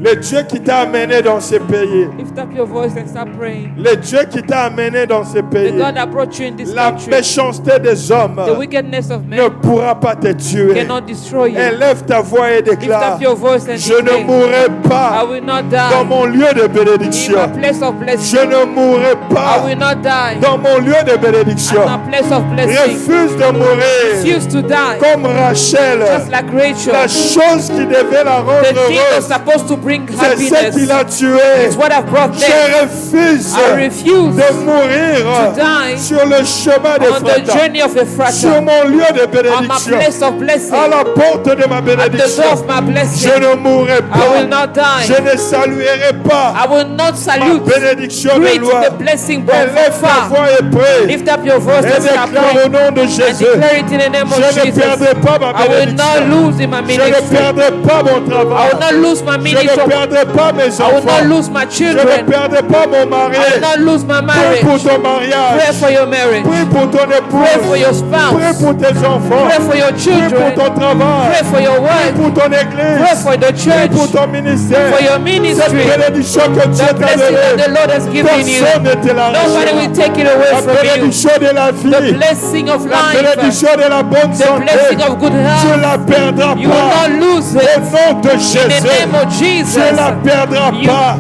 Le Dieu qui t'a amené dans ce pays. Lift up your voice and start praying. Le Dieu qui t'a amené dans ce The pays. God that brought you in this La country, méchanceté des hommes the wickedness of ne men pourra pas te tuer. cannot destroy you. Élève ta voix et Lift déclare: up your voice and je ne declare, mourrai I pas will not dans die mon lieu de in bénédiction. my place of Je blessing. ne mourrai I pas will not die dans mon lieu de bénédiction. in my place of blessing. Refuse de mourir Refuse to die, comme Rachel. just like Rachel. La chose qui devait la rendre The thing that's heureuse, supposed to bring c'est ce happiness qui l'a tué. is what I've brought Je death. refuse I refuse de mourir to die sur le chemin de on the Frata, journey of sur Ephrata, mon lieu de on my bénédiction, place of blessing, à la porte de ma at the door bénédiction. of my blessing. Je ne mourrai I will pas. not die. Je ne saluerai pas I will not ma salute, bénédiction de greet loin. the blessing from Élève ta far. voix et prie. Lift up your voice Et and start déclare au praying nom de and Jésus: declare it in the name of je ne Jesus. perdrai pas ma I will not bénédiction. lose in my Je ne ministry. perdrai pas mon I will travail. not lose my Je ministry. ne perdrai pas mes I will not enfants. lose my Je ne children. perdrai pas mon mari. I will not lose my Prie marriage. pour ton Pray mariage. for your marriage. Prie pour ton Pray for épouse. your Prie spouse. pour tes enfants. Pray for your Prie pour children. ton travail. Pray for your Prie work. pour ton Pray église. for the Prie pour church. ton ministère. For your Cette ministry. bénédiction que Dieu The t'a blessing that the donnée, Lord has given you. personne ne te l'a Nobody will arraché. take it away La from you. bénédiction de la The vie, blessing of la life. bénédiction de la bonne The santé, blessing of good tu health. la perdras You will pas. not lose Au it. nom de In the Jésus, name of Jesus. tu la perdras You- pas.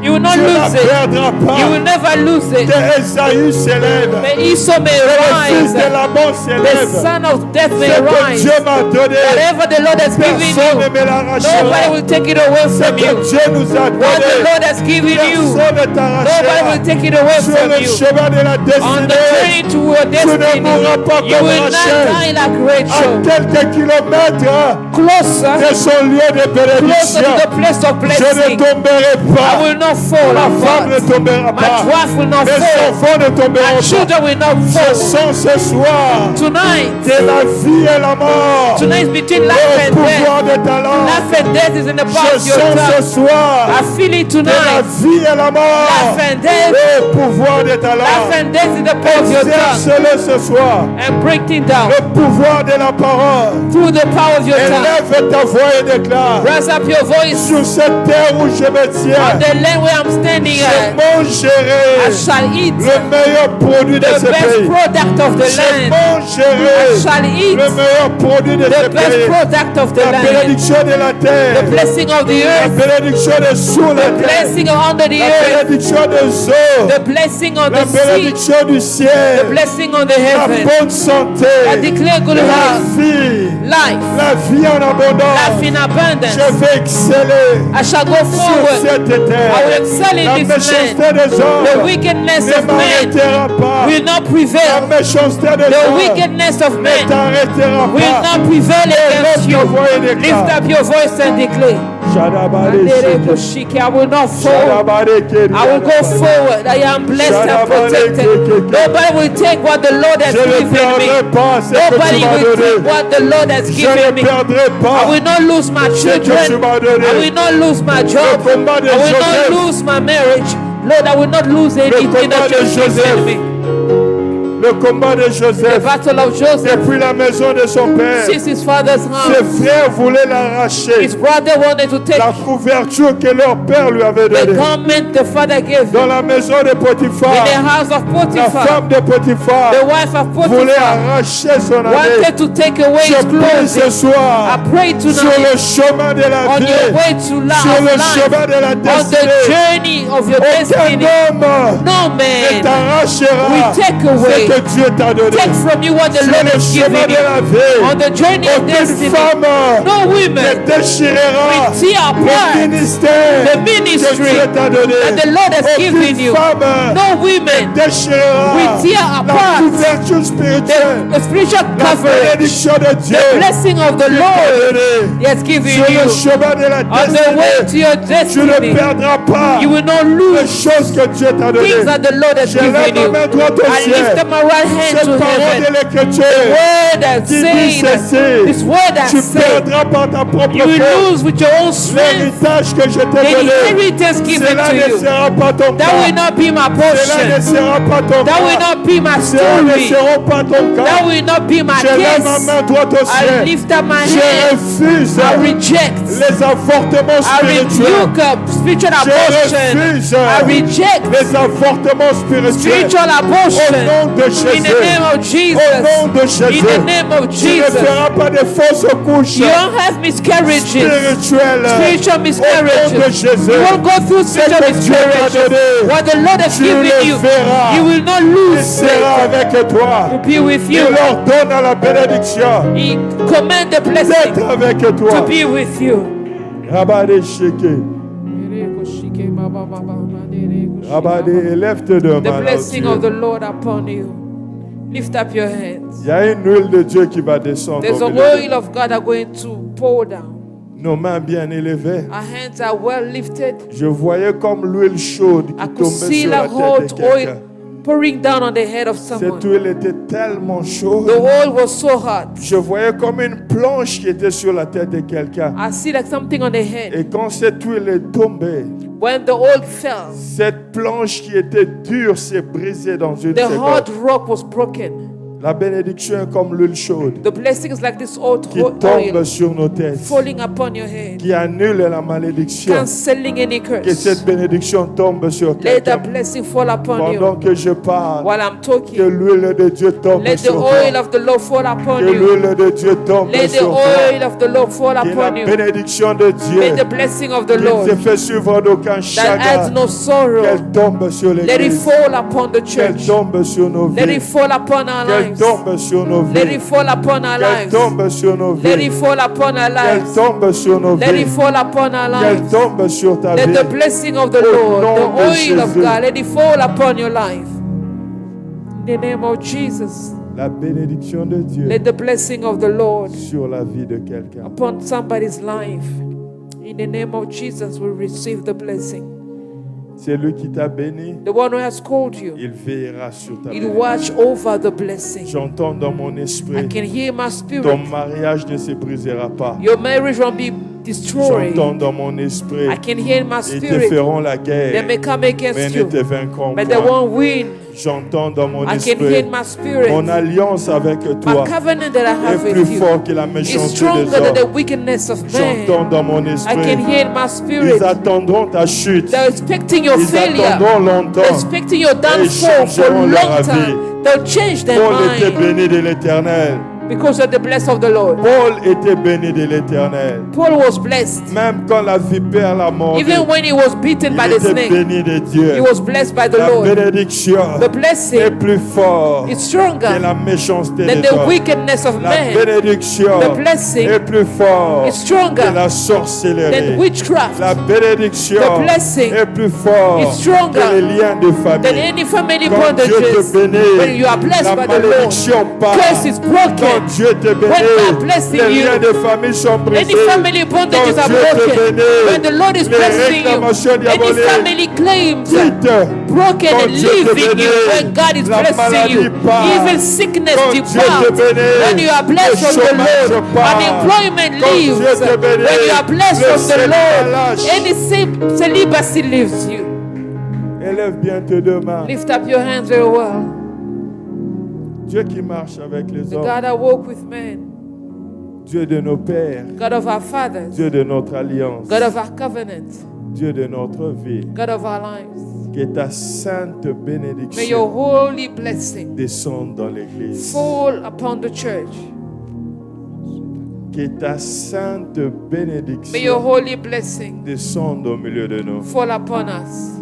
You will not Tu la lose it. perdras You will pas. never lose it. Que Esaü s'élève. May Esau may Le fils rise. de la mort The s'élève. son of death may Ce que rise. Dieu m'a donné, Whatever the Lord has given personne ne you, me l'arrachera. nobody will take it away Ce from que you. Dieu nous a What the donné, Lord has given you, personne ne nobody t'arrachera. will take it away Sur from le you. chemin de la On the destinée, journey to your ne destiny, mourras pas you comme will not Rachel. die like à Rachel. quelques kilomètres Closer, de son lieu de closer bénédiction, to the place of je ne blessing. tomberai I pas. will not fall Ma femme ne apart. tombera My pas. wife will not Mes fall. enfants ne tomberont My pas. children will not Je fall. sens ce soir Tonight, que la vie et la mort, tonight is between life le and death. pouvoir de ta langue. Life and death is in the power Je of your sens ce tongue. soir I feel it que la tonight. vie et la mort, Life and death, le pouvoir de ta life langue. and death is the power of your tongue. Exerce-le ce soir. And break it down Le pouvoir de la parole. through the power of your tongue. Élève ta voix et déclare: Raise up your voice sur cette terre où je me on tiens, the land where I'm standing je at. I mangerai shall eat le meilleur produit de the ce best pays. product of the Je land. I mangerai shall eat le meilleur produit de ce the best pays. product of the La land. bénédiction de la The terre, blessing of the la earth, bénédiction de sous la the terre, blessing of under the la earth, bénédiction des eaux, the blessing of la the sea, bénédiction du the ciel, blessing of the la heaven. bonne santé, I declare good la health, vie, life, la vie en abondance. life in abundance. Je vais exceller I shall go sur forward. cette terre. I will excel La in this méchanceté land. des The hommes wickedness ne of man m'arrêtera pas. will not La prevail. méchanceté des The hommes wickedness of ne man t'arrêtera will pas. not prevail against Lève you. ta voix et Lift déclare: up your voice and declare. Shadabare sheke, I will not fall. Shadabare keri, I will go forward. I am blessed and protected. Nobody will take what the Lord has Je ne given me. perdrai pas ce que tu Nobody m'as will take donné. what the Lord has Je ne given me. perdrai I pas will not lose my ce que tu children. m'as I donné. will not lose my job. Le combat de I will Joseph. not lose my marriage. Lord, I will not lose anything combat that you de have Joseph. given me. Le Le combat de The Joseph battle of Joseph. depuis la maison de son père. Since his father's Ses house. frères voulaient l'arracher. His brother wanted to take La couverture que leur père lui avait the donnée. garment the father gave Dans him. la maison de In the Potiphar, house of la Potiphar. femme de Potiphar The wife of voulait Potiphar arracher son année. wanted to take away Je his prie ce clothing. I soir pray sur tonight le chemin de la on your vie, way to sur life, le chemin de la on the destinée. journey of your Aucun destiny. homme No ne man t'arrachera will take away, ce que Dieu t'a donné. take from you what the Sur Lord le has chemin given de you. la vie, On the journey of aucune destiny, femme no ne women déchirera will tear le apart ministère the que ministry Dieu t'a donné. that the Lord has given Aucune you. femme No women déchirera will tear la apart couverture spirituelle, the spiritual la coverage, bénédiction de Dieu the blessing of the qui t'a Lord donné. He has given Sur le you. chemin de la On the way to destinée, your tu ne destiny, perdras pas you will not les lose choses que Dieu t'a données. things that the Lord has Je lève given ma you. main droite au I ciel. lift up my right hand Cette to parole de heaven. l'Écriture Word that qui dit says, ceci, this word that tu says, perdras par ta propre you will force lose with your own strength l'héritage que je t'ai the donné. inheritance given Cela to ne you. sera pas ton That will cas. not be my Cela ne portion. sera pas ton That will cas. not be my Cela ne story. sera pas ton That cas. will not be my Je lève ma case. main droite au I ciel. lift up my Je hand. refuse I reject. les avortements I spirituels. rebuke spiritual Je abortion. refuse I reject les avortements spirituels. spiritual Au abortion. nom de In the Jésus. name of Jesus. Au nom de In Jésus. the name of Tu ne Jesus. feras pas de fausses couches You don't have miscarriages. spirituelles. Spiritual Au nom de miscarriages. Jésus. You won't go through spiritual que Dieu t'a miscarriages. donné, What the Lord has tu given le you, verras. you will not Il lose sera it. avec toi. To be with Il you. ordonne à la bénédiction He command the blessing d'être avec to toi. be with you. Rabade Sheke. Rabade, élève tes deux The mains. blessing là où of tu the es. Lord upon you. Lift up your hands. Il y a une huile de Dieu qui va descendre. There's au a milieu de oil of God are going to pour down. nos mains bien élevées. Our hands are well lifted. Je voyais comme l'huile chaude I qui could tombait see sur like la tête hot de quelqu'un. oil pouring down on the head of Cette someone. huile était tellement chaude. The oil was so hot. Je voyais comme une planche qui était sur la tête de quelqu'un. I see like something on the head. Et quand cette huile est tombée, When the oil fell, cette planche qui était dure s'est brisée dans une the hard seconde. rock was broken. La bénédiction est comme l'huile chaude The blessing is like this hot qui oil tombe sur nos têtes, falling upon your head, qui annule la malédiction. cancelling any Que curse. cette bénédiction tombe sur Let quelqu'un. the blessing fall upon Pendant you. que je parle, While I'm que talking, l'huile de Dieu tombe let the sur oil toi. of the Lord fall upon Que you. l'huile de Dieu tombe Let the sur toi. oil of the Lord fall Que la upon you. bénédiction de Dieu May the blessing of the qui ne Lord se fait suivre d'aucun that adds chagrin, no sorrow, qu'elle tombe sur let it l'église, fall upon the qu'elle church. tombe sur nos Let it vies, fall upon our qu'elle lives. tombe sur nos Let vies, it fall upon our qu'elle lives. tombe sur nos Let vies, it fall upon our qu'elle lives. tombe sur nos Let it vies, fall upon our qu'elle lives. tombe sur ta Let vie. the blessing of the Au Lord, nom the de oil of Jésus. God, let it fall upon your life. In the name of Jesus, La bénédiction de Dieu let the blessing of the Lord sur la vie de quelqu'un. upon somebody's life. In the name of Jesus, we receive the blessing. C'est lui qui t'a béni, The one who has called you, il veillera sur ta he'll bénédiction. watch over the blessing. J'entends dans mon I esprit, can hear my ton spirit. mariage ne se brisera pas. Your marriage won't be destroyed. J'entends dans mon esprit, I can hear in my ils te spirit. feront la They guerre, may come mais against ne you, te vaincront but they point. won't win. J'entends dans mon I can hear esprit, in my spirit. mon alliance avec My toi covenant that I have est plus with you fort que la is méchanceté stronger des than the hommes. wickedness of J'entends man. dans mon I esprit, can hear in my spirit. ils attendront ta chute. They're expecting your Ils failure. attendront They're longtemps. expecting your downfall for a changeront leur long time. avis. They'll change their Paul était mind béni de l'Éternel. because of the blessing of the Lord. Paul était béni de l'Éternel. Paul was blessed. Même quand la vipère l'a mordu, Even when he was beaten by il the était snake, béni de he Dieu. was blessed by the La Lord. bénédiction The est blessing plus forte is que stronger la méchanceté than des the hommes. wickedness of La man. bénédiction The blessing est plus forte is stronger que la than sorcellerie. witchcraft. La bénédiction The blessing est plus forte is stronger que les liens de than famille. any family Quand Dieu bondages. te bénit, When you are blessed la by the Lord, malédiction part. curse is broken. Quand Dieu te bénit, When God blessing les you, liens de famille sont brisés. Any family bondages Quand are Dieu te broken. bénit, When the Lord is les blessing you, réclamations any diaboliques family claims quittent. broken Quand and Dieu te leaving you bénit, when God is la blessing maladie you. part. Even sickness Quand Dieu te departs bénit, when you are blessed le from the chômage Lord. part. Unemployment Quand leaves Dieu te bénit, when you are blessed le from the célibat Lord. lâche. Any celibacy leaves you. Élève bien tes deux mains. Lift up your hands very well. Dieu qui marche avec les the hommes, God that walk with men, Dieu de nos pères, God of our fathers, Dieu de notre alliance, God of our covenant, Dieu de notre vie. God of our lives. Que ta sainte May your bénédiction holy blessing descende dans l'église. fall upon the church. Que ta sainte May your bénédiction holy blessing descende au milieu de nous. fall upon us.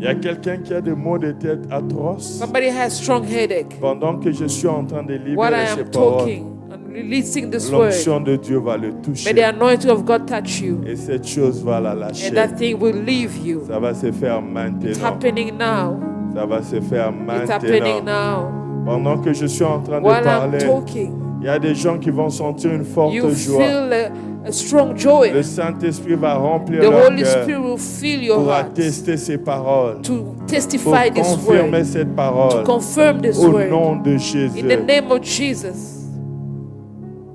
Il y a quelqu'un qui a des maux de tête atroces. Somebody has strong headache. Pendant que je suis en train de While I libérer ces am paroles, talking and releasing this word, l'onction de Dieu va le may the toucher. anointing of God touch you, Et cette chose va la lâcher. and that thing will leave you. Ça va se faire It's maintenant. happening now. Ça va se faire It's happening maintenant. now. Pendant que je suis en train de While I'm parler, talking, il y a des gens qui vont sentir une forte you joie. feel a strong joy. Le Saint-Esprit va remplir The leur Holy cœur Spirit will fill your pour heart attester ces paroles, to pour testify this confirmer word, cette to parole confirm this au word. nom de In Jésus. the name of Jesus,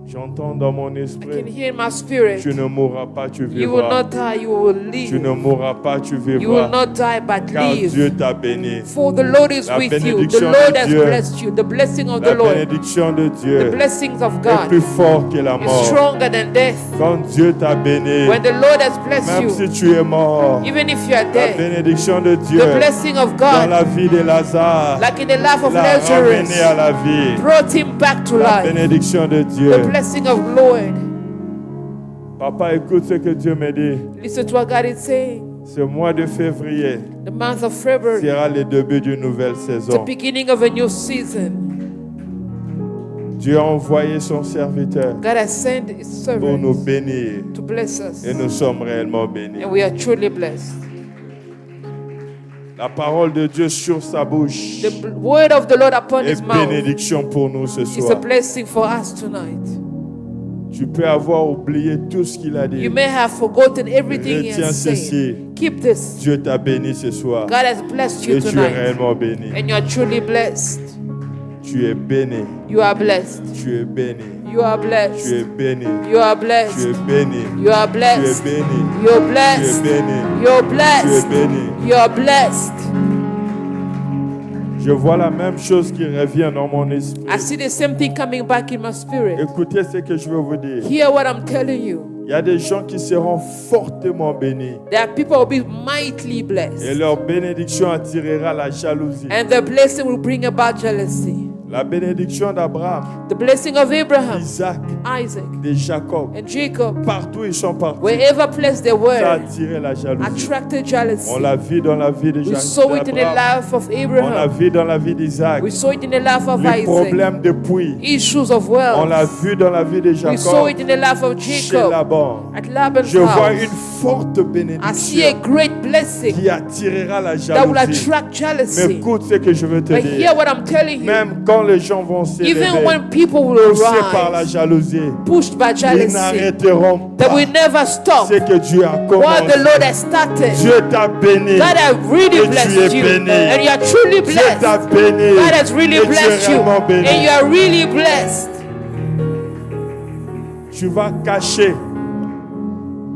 J'entends dans mon I can esprit, hear in my spirit. tu ne mourras pas, tu You will vivras. not die, you will Tu ne live. mourras pas, tu You will vivras. not die, but Car Dieu live. t'a béni. For the Lord is La with you. The bénédiction Lord de has Dieu. blessed you. The blessing of La the Lord, bénédiction de the Dieu blessings of est God plus fort que la is mort. stronger than death. Quand Dieu t'a béni, When the Lord has blessed même you, si tu es mort, even if you are la dead, bénédiction de Dieu the blessing of dans God, la vie de Lazare like in the life of l'a ramené à Lazarus, la vie. brought him back to La life. bénédiction de Dieu. The blessing of Lord. Papa, écoute ce que Dieu me dit. Listen to what God is saying. Ce mois de février The month of February, sera le début d'une nouvelle the saison. beginning of a new season. Dieu a envoyé son serviteur God has sent His pour nous servants bénir to bless us, et nous sommes réellement bénis. and we are truly blessed. La parole de Dieu sur sa bouche The word of the Lord upon est His mouth bénédiction pour nous ce is a soir. blessing for us tonight. Tu peux avoir oublié tout ce qu'il a dit. You may have forgotten everything He Retiens has ceci. said. Keep this. Dieu t'a béni ce soir. God has blessed you Et tu es tonight, réellement béni. and you are truly blessed. Tu es béni. You are blessed. Tu es béni. You are Tu blessed. es béni. You are Tu blessed. es béni. You are Tu es blessed. béni. You're Tu es blessed. béni. You're Tu es blessed. béni. You're blessed. Je vois la même chose qui revient dans mon esprit. I see the same thing coming back in my spirit. Écoutez ce que je veux vous dire. Hear what I'm telling you. Il y a des gens qui seront fortement bénis. There are people who will be mightily Et blessed, leur bénédiction attirera la jalousie. and the blessing will bring about jealousy. La bénédiction d'Abraham, The blessing of Abraham, Isaac, Isaac, de Jacob, and Jacob, partout ils sont partis. wherever place they Ça a were, attiré la jalousie. attracted jealousy. On l'a vu dans la vie de We saw it in the Jacob. life of On l'a Abraham. vu dans la vie d'Isaac. We saw it in the life of Les Isaac. problèmes de puits. Issues of On l'a wealth. vu dans la vie de We saw Jacob. it in the life of Chez Jacob Laban. at Laban's Je vois une house. forte I see a bénédiction great blessing qui attirera la that will jalousie. attract Mais jealousy. écoute ce que je veux te But dire. hear what I'm telling you. Même quand les gens vont s'élever, Even when people will poussés par la rise, jalousie, pushed by ils jealousy, n'arrêteront that pas will never stop ce que Dieu a what commencé. the Lord has started. Dieu t'a béni. God has really Et tu es blessed you, béni. and you are truly Dieu t'a blessed. béni. God has really Et tu es blessed you, réellement béni. and you are really blessed. Tu vas cacher.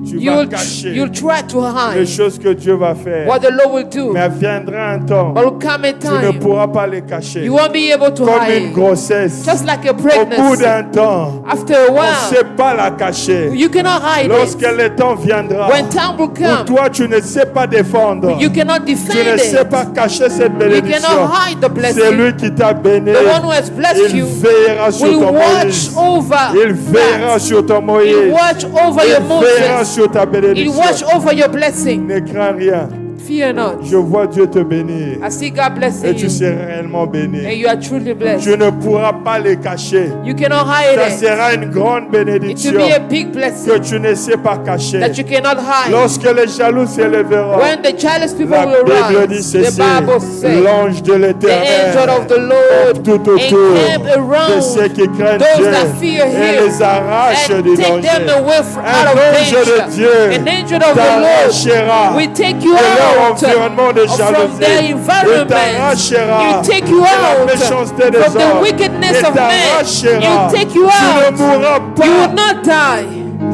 Tu vas You'll cacher try to les hide choses que Dieu va faire. what the Lord will do, Mais viendra un temps, but will come a tu ne time pourras pas les cacher. you won't be able to Comme une hide. grossesse. Just like a Au bout pregnancy, d'un temps, after a on ne while, sait pas la cacher. you cannot hide Lorsque it. le temps viendra, When time will où come, toi tu ne sais pas défendre, you cannot tu defend ne sais it. pas cacher cette You bénédiction, cannot hide the c'est blessing. lui qui t'a béni. The one who has blessed Il you veillera sur will ton watch Moïse. over Il veillera that. sur ton He'll Moïse. watch over your Il veillera Moses. sur ta He'll bénédiction. watch over your blessing. Ne crains rien. Fear not. Je vois Dieu te bénir. I see God Et blessing tu you, seras réellement and béni. you are truly Tu blessed. ne pourras pas les cacher. You cannot hide Ça it. sera une grande It will bénédiction be a big que blessing tu ne sais pas cacher. that you cannot hide. Lorsque les jaloux s'élèveront, When the jealous people la will Bible dit rise, the ceci, Bible says, l'ange de the angel l'Éternel of the Lord tout autour encamp de around ceux qui craignent those Dieu that fear et him les arrache and du take them danger. away Un out of ange de danger. Dieu An angel of the Lord t'arrachera will take you de leur out environnement de from jalousie. their Il environment. t'arrachera You take you de la out méchanceté des from the hommes. wickedness Il of men. t'arrachera. You take you Tu ne out. mourras You will pas. not die.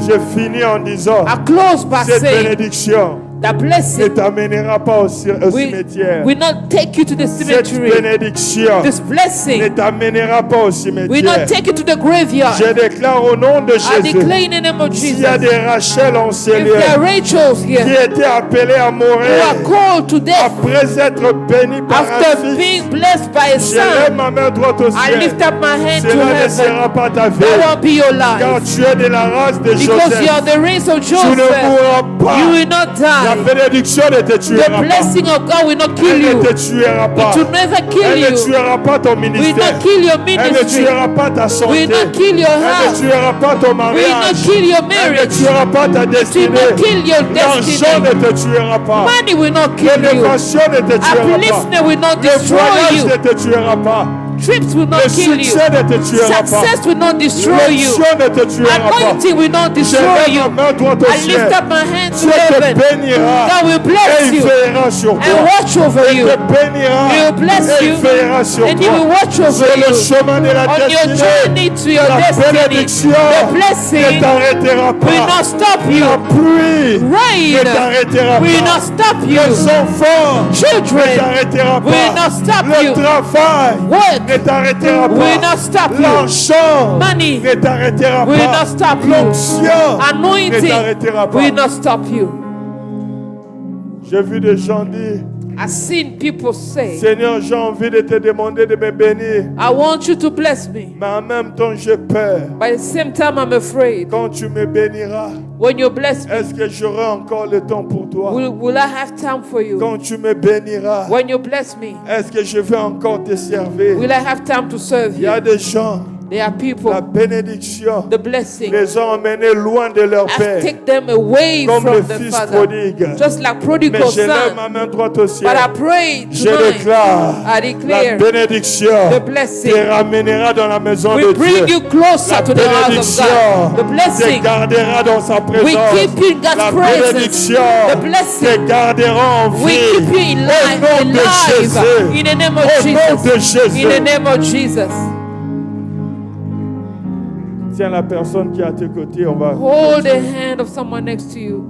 Je finis en disant I close by cette saying bénédiction That ne blessing t'amènera pas au cimetière. will not take you to the Cette cemetery. bénédiction This ne blessing t'amènera pas au will cimetière. not take you to the graveyard. Je déclare au nom de I Jésus, declare in the name of s'il Jesus, y a des Rachel en ce if lieu there are Rachels qui here étaient appelés à who mourir are called to death après être bénis par un after fils, being blessed by a je lève son, ma main droite au I ciel. lift up my hand to Cela ne heaven. sera pas ta vie, That won't be your car life. tu es de la race de Because you Joseph. are the race of Tu ne Joseph. mourras pas. You will not La die. bénédiction ne te The tuera pas. blessing of God will not kill Elle ne you. te tuera pas. It will never kill Elle ne you. tuera pas ton Will ministère. not kill your Elle ne ministry. tuera pas ta santé. Will not kill your Elle ne health. tuera pas ton Will not mariage. kill your Elle ne marriage. tuera pas ta It will destinée. not kill your L'argent ne destiny. te tuera pas. Money will not kill you. L'élévation ne te tuera pas. Upliftment will not Le destroy voyage you. ne te tuera pas. Trips will Le not kill you. succès ne te tuera pas. Success will not destroy you. L'onction ne te tuera pas. Anointing will not Je destroy lève you. ma main droite au I lift ciel. up my hand to Dieu te heaven. bénira. God will Et bless il you veillera sur and toi. watch over Il you. te bénira. He will bless Et you il veillera sur and He will toi. watch over Sur le you. chemin de la On your destinée. journey to your La destiny, bénédiction the ne blessing t'arrêtera will pas. not stop La you. pluie ne Rain t'arrêtera will pas. not stop Les you. enfants ne Children t'arrêtera will pas. not stop Le you. travail Work ne t'arrêtera will pas. not stop you. L'argent Money ne t'arrêtera will pas. not stop you. L'onction ne Anointing t'arrêtera pas. will not stop you. J'ai vu des gens dire, I've seen people say, Seigneur, j'ai envie de te demander de me bénir. I want you to bless me. Mais en même temps, j'ai peur. But at the same time, I'm afraid. Quand tu me béniras, When you bless me, est-ce que j'aurai encore le temps pour toi? will I have time for you? Quand tu me béniras, When you bless me, est-ce que je vais encore te servir? will I have time to serve Il y a you? des gens, There are people, la bénédiction the blessing les ont emmenés loin de leur has Père, taken them away comme from le the fils Father. prodigue. Just like Mais prodigal je lève son. ma main droite au ciel. But I pray Je tonight, déclare, I la declare, bénédiction the blessing te ramènera dans la maison de will bring Dieu. you closer La to the house of God. The bénédiction te blessing gardera dans sa will présence. keep you in God's La presence. bénédiction The blessing te gardera en will vie. keep you in Au life, nom de Jésus. in the name of Au nom de Jesus. Jésus. In the name of Jesus. Tiens la personne qui est à tes côtés, on va. Hold the hand of someone next to you.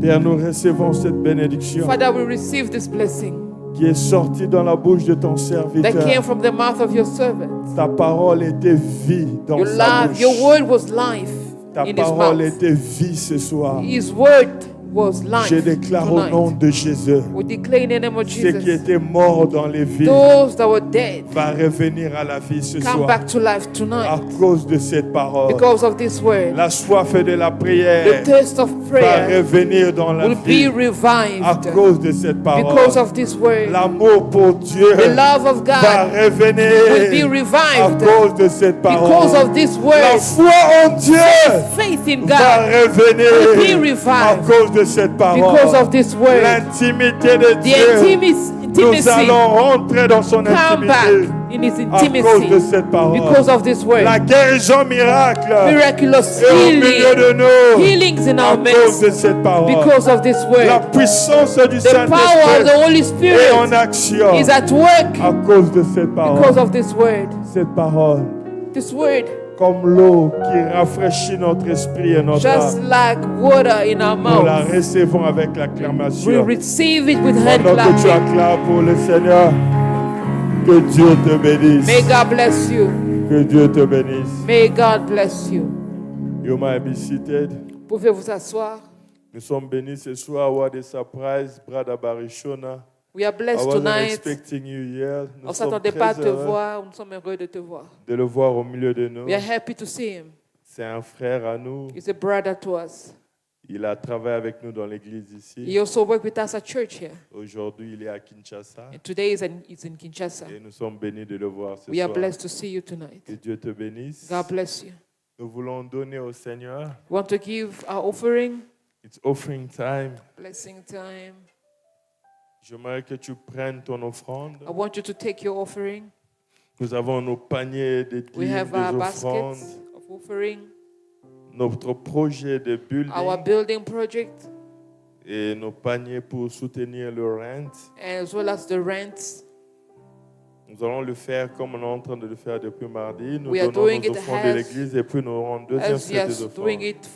Père, nous recevons cette bénédiction Father, we receive this blessing qui est sortie dans la bouche de ton that serviteur. came from the mouth of your servant. Ta parole était vie dans Your, sa bouche. your word was life Ta in his parole mouth. était vie ce soir. His word was life. Je déclare au nom Tonight. de Jésus, We declare in the name of ceux qui Jesus, étaient morts dans les vies those that were dead va revenir à la vie ce come soir back to life à tonight cause de cette parole. because of this word. La soif de la The prière thirst of va prayer revenir dans la will vie be à revived cause de cette because parole. of this word. L'amour pour Dieu The love of va God will be revenir à revived cause de cette because parole. of this La word. foi en Dieu Faith in va God will be revenir revived à cause de cette parole. because of this word. L'intimité de The Dieu, nous intimacy allons rentrer dans son come back intimité in his à cause de intimacy cette parole. because of this word. La guérison miracle Miraculous est au milieu de healing, nous healings in à our cause de midst cette parole. because of this La word. puissance du The power of Saint-Esprit the Holy est en Spirit action is at work à cause de cette because parole. of this word. Cette parole, This word, comme l'eau qui rafraîchit notre esprit et notre just âme, like water in our nous la mouth, recevons avec we l'acclamation. receive it with hand Pendant que tu clapping. acclames pour le Seigneur, que Dieu te bénisse. May God bless you. Que Dieu te bénisse. May God bless you. You might be seated. Pouvez vous asseoir. Nous sommes bénis ce soir. What a surprise, Brother Barishona. We are I blessed wasn't tonight. expecting you here. On ne Nous sommes s'attendait pas à très te heureux voir. Nous sommes heureux de te voir. de le voir au milieu de nous. We are happy to see him. C'est un frère à nous. He's a brother to us. Il a travaillé avec nous dans l'église He ici. also worked with us at church here. Aujourd'hui, il est à Kinshasa. And today he's in Kinshasa. Et nous sommes bénis de le voir ce We are soir. blessed to see you tonight. Que Dieu te bénisse. God bless you. Nous voulons donner au Seigneur. We want to give our offering. It's offering time. Blessing time. J'aimerais que tu prennes ton offrande. I want you to take your offering. Nous avons nos paniers de We dîmes, have our des offrandes, baskets of offering, notre projet de our building building project, et nos paniers pour soutenir le rent. as well as the rents. Nous allons le faire comme on est en train de le faire depuis mardi. Nous We are donnons doing nos it offrandes de as- l'église et puis nous aurons un deuxième As we are set des doing offrandes. it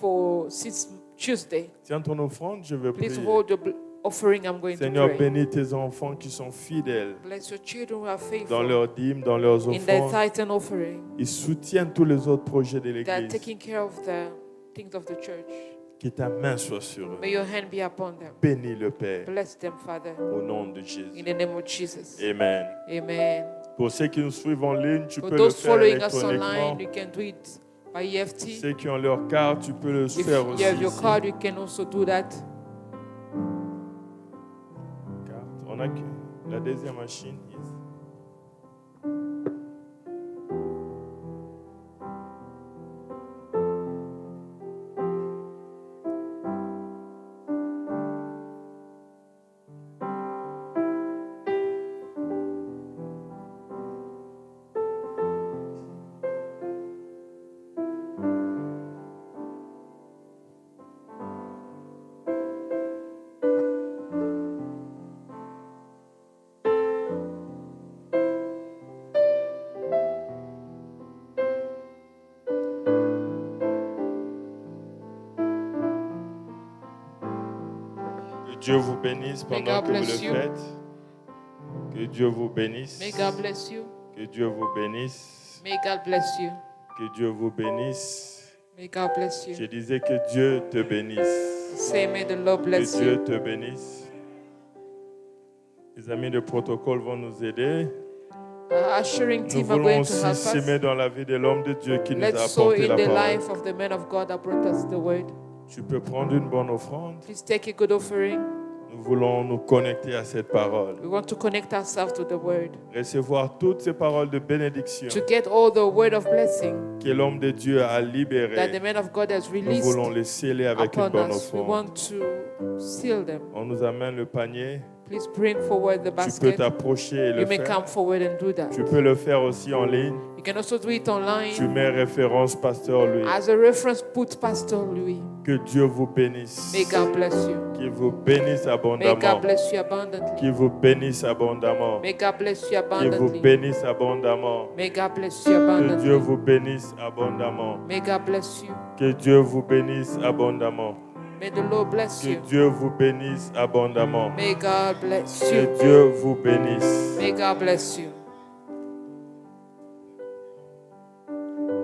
Tuesday. Tiens ton offrande, je veux Please prier. hold your offering. I'm going to Seigneur, pray. bénis tes enfants qui sont fidèles Bless your children who are dans faithful leurs dîmes, dans leurs in their offrandes. tithe and offering. Ils soutiennent tous les autres projets de They are l'Église. taking care of the things of the church. Que ta main soit sur eux. May your hand be upon them. Bénis le Père Bless them, Father, au nom de in Jésus. the name of Jesus. Amen. Amen. Pour ceux qui nous suivent en ligne, tu For peux le those faire following us électroniquement. online, you can do it by EFT. Ceux qui ont leur carte, tu peux le If faire you aussi. have your ici. card, you can also do that. Carte. On a que la deuxième machine. Yes. Que Dieu vous bénisse May pendant God que vous bless le you. faites. Que Dieu vous bénisse. May God bless you. Que Dieu vous bénisse. May God bless you. Que Dieu vous bénisse. May God bless Je you. disais que Dieu te bénisse. Say, may the Lord bless Que Dieu you. te bénisse. Les amis de protocole vont nous aider. Ushering Nous team are voulons going to aussi help s'aimer us. dans la vie de l'homme de Dieu qui nous a Let's sow apporté in la the parole. life of the man of God that brought us the word. Tu peux prendre une bonne offrande. Please take a good offering. Nous voulons nous connecter à cette parole. We want to connect ourselves to the word. Recevoir toutes ces paroles de bénédiction To get all the word of blessing que l'homme de Dieu a that the libérées. man of God has Nous released voulons les sceller avec une upon bonne us. We offrande. want to seal them. On nous amène le panier. Please bring forward the Tu peux basket. t'approcher et You le may faire. come forward and do that. Tu peux le faire aussi en ligne. You can also do it Tu online. mets référence Pasteur Louis. As a reference, put Pastor Louis. Que Dieu vous bénisse. May God bless you. Qu'il vous bénisse May abondamment. God bless you abundantly. Qu'il vous bénisse abondamment. May God bless you Qu'il vous abundantly. bénisse abondamment. May God bless you Que Dieu abundantly. vous bénisse abondamment. May God bless you. Que Dieu vous bénisse abondamment. May the Lord bless Que you. Dieu vous bénisse abondamment. May God bless Que you. Dieu vous bénisse. May God bless you.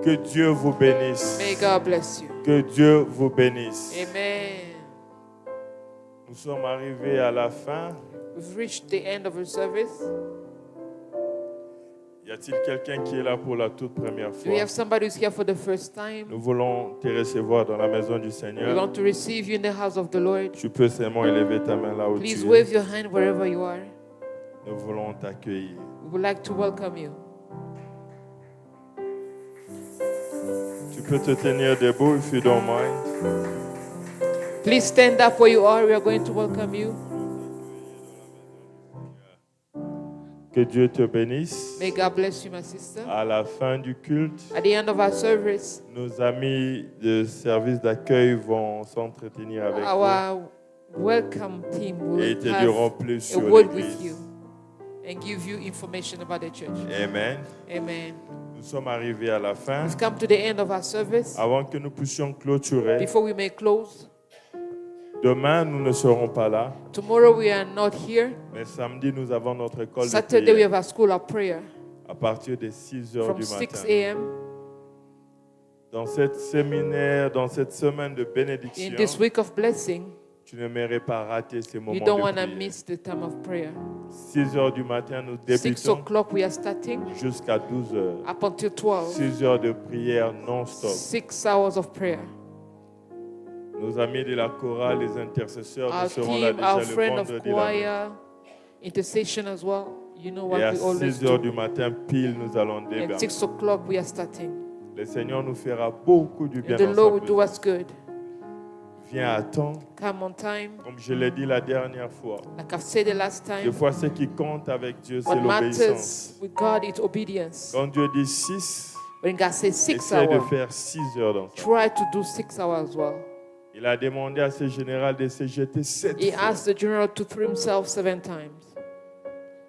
Que Dieu vous bénisse. May God bless you. Que Dieu vous bénisse. Amen. Nous sommes arrivés à la fin. We've reached the end of the service. Y a-t-il quelqu'un qui est là pour la toute première Do we fois? have somebody who's here for the first time? Nous voulons te recevoir dans la maison du We Seigneur. want to receive you in the house of the Lord. Tu peux seulement élever ta main là où Please tu es. wave your hand wherever you are. Nous voulons t'accueillir. We would like to welcome you. Tu peux te tenir debout if you don't mind. Please stand up where you are. We are going to welcome you. Que Dieu te bénisse. May God bless you, my sister. À la fin du culte, At the end of our service, nos amis de service d'accueil vont s'entretenir avec vous our welcome team et will ils te diront have plus a sur word with you l'Église. and give you information about the church. Amen. Amen. Nous sommes arrivés à la fin. We've come to the end of our service. Avant que nous puissions clôturer, Before we may close, demain nous ne serons pas là, tomorrow we are not here. mais samedi nous avons notre école de Saturday we prière have our school of prayer à partir de 6 heures from du 6 matin. a.m. Dans cette séminaire, dans cette semaine de In bénédiction, this week of blessing, tu n'aimerais pas rater ces you moments don't de want to prière. miss the time of prayer. 6 heures du matin, nous 6 débutons o'clock we are starting jusqu'à 12 heures. up until 12. 6 heures de prière non-stop. 6 hours of prayer. Nos amis de la chorale, les intercesseurs, Our nous serons là team, déjà our le friend of vendredi. là. choir, intercession as well. You know Et what à we always 6 heures do. du matin, pile, nous allons At débarquer. 6 o'clock we are starting. Le Seigneur nous fera beaucoup du bien And the dans sa Lord will do présence. us good. Viens à temps, Come on time. comme je l'ai dit la dernière fois. Like I've said the last Des time, fois, ce qui compte avec Dieu, c'est what l'obéissance. matters with God is obedience. Quand Dieu dit 6, When God says 6 essaie de hours, faire 6 heures dans ça. try to do 6 hours as well. Il a demandé à ce général de se jeter 7 He fois. asked the general to throw himself 7 times.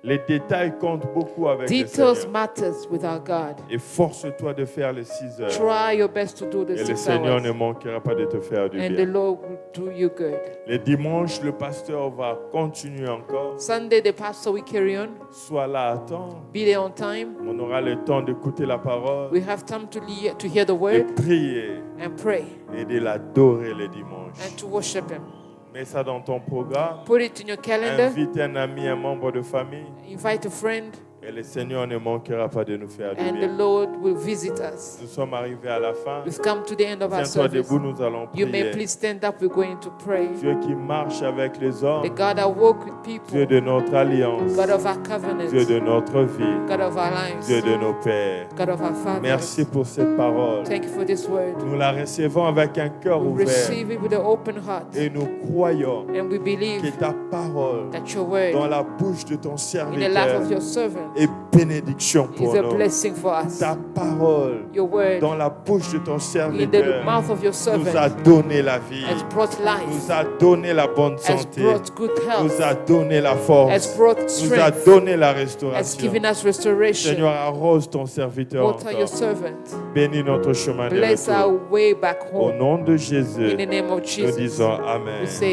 Les détails comptent beaucoup avec le Details Seigneur. matters with our God. Et force-toi de faire les 6 heures. Try your best to do the Et le 6 Seigneur ne hours. manquera pas de te faire du And the bien. Lord will do you good. Les dimanches, le pasteur va continuer encore. Sunday, the pastor will carry on. Sois là à temps. Be there on time. On aura le temps d'écouter la parole We have time to hear the et word prier and pray et de l'adorer les dimanches. and to worship Him. Mets ça dans ton programme. Put it in your calendar. Invite un ami, un membre de famille. Invite a friend, Et le Seigneur ne manquera pas de nous faire du and the bien. Lord will visit us. Nous sommes arrivés à la fin. We've come to the end of our Tiens-toi service. debout, nous allons You may prier. please stand up. We're going to pray. Dieu qui marche avec les hommes. The God that walk with Dieu people, de notre alliance. God of our covenant, Dieu de notre vie. God of our lives, Dieu de nos pères. God of our fathers. Merci pour cette parole. Thank you for this word. Nous la recevons avec un cœur We ouvert. receive it with an open heart, Et nous croyons and we que believe ta parole that your word dans la bouche de ton in the life serviteur of your servant est bénédiction is pour a nous. blessing for us. Ta parole Your word dans la bouche de ton in the serviteur mouth of your nous a servant donné la vie, has brought life, nous a donné la bonne has santé, brought good nous health, a donné la has force, brought nous a strength, donné la has restauration. given us restoration. Seigneur, arrose ton serviteur Water your encore. servant. Bénis notre chemin de Bless retour. our way back Au home. nom de In Jésus, the name of nous Jesus, disons Amen. we say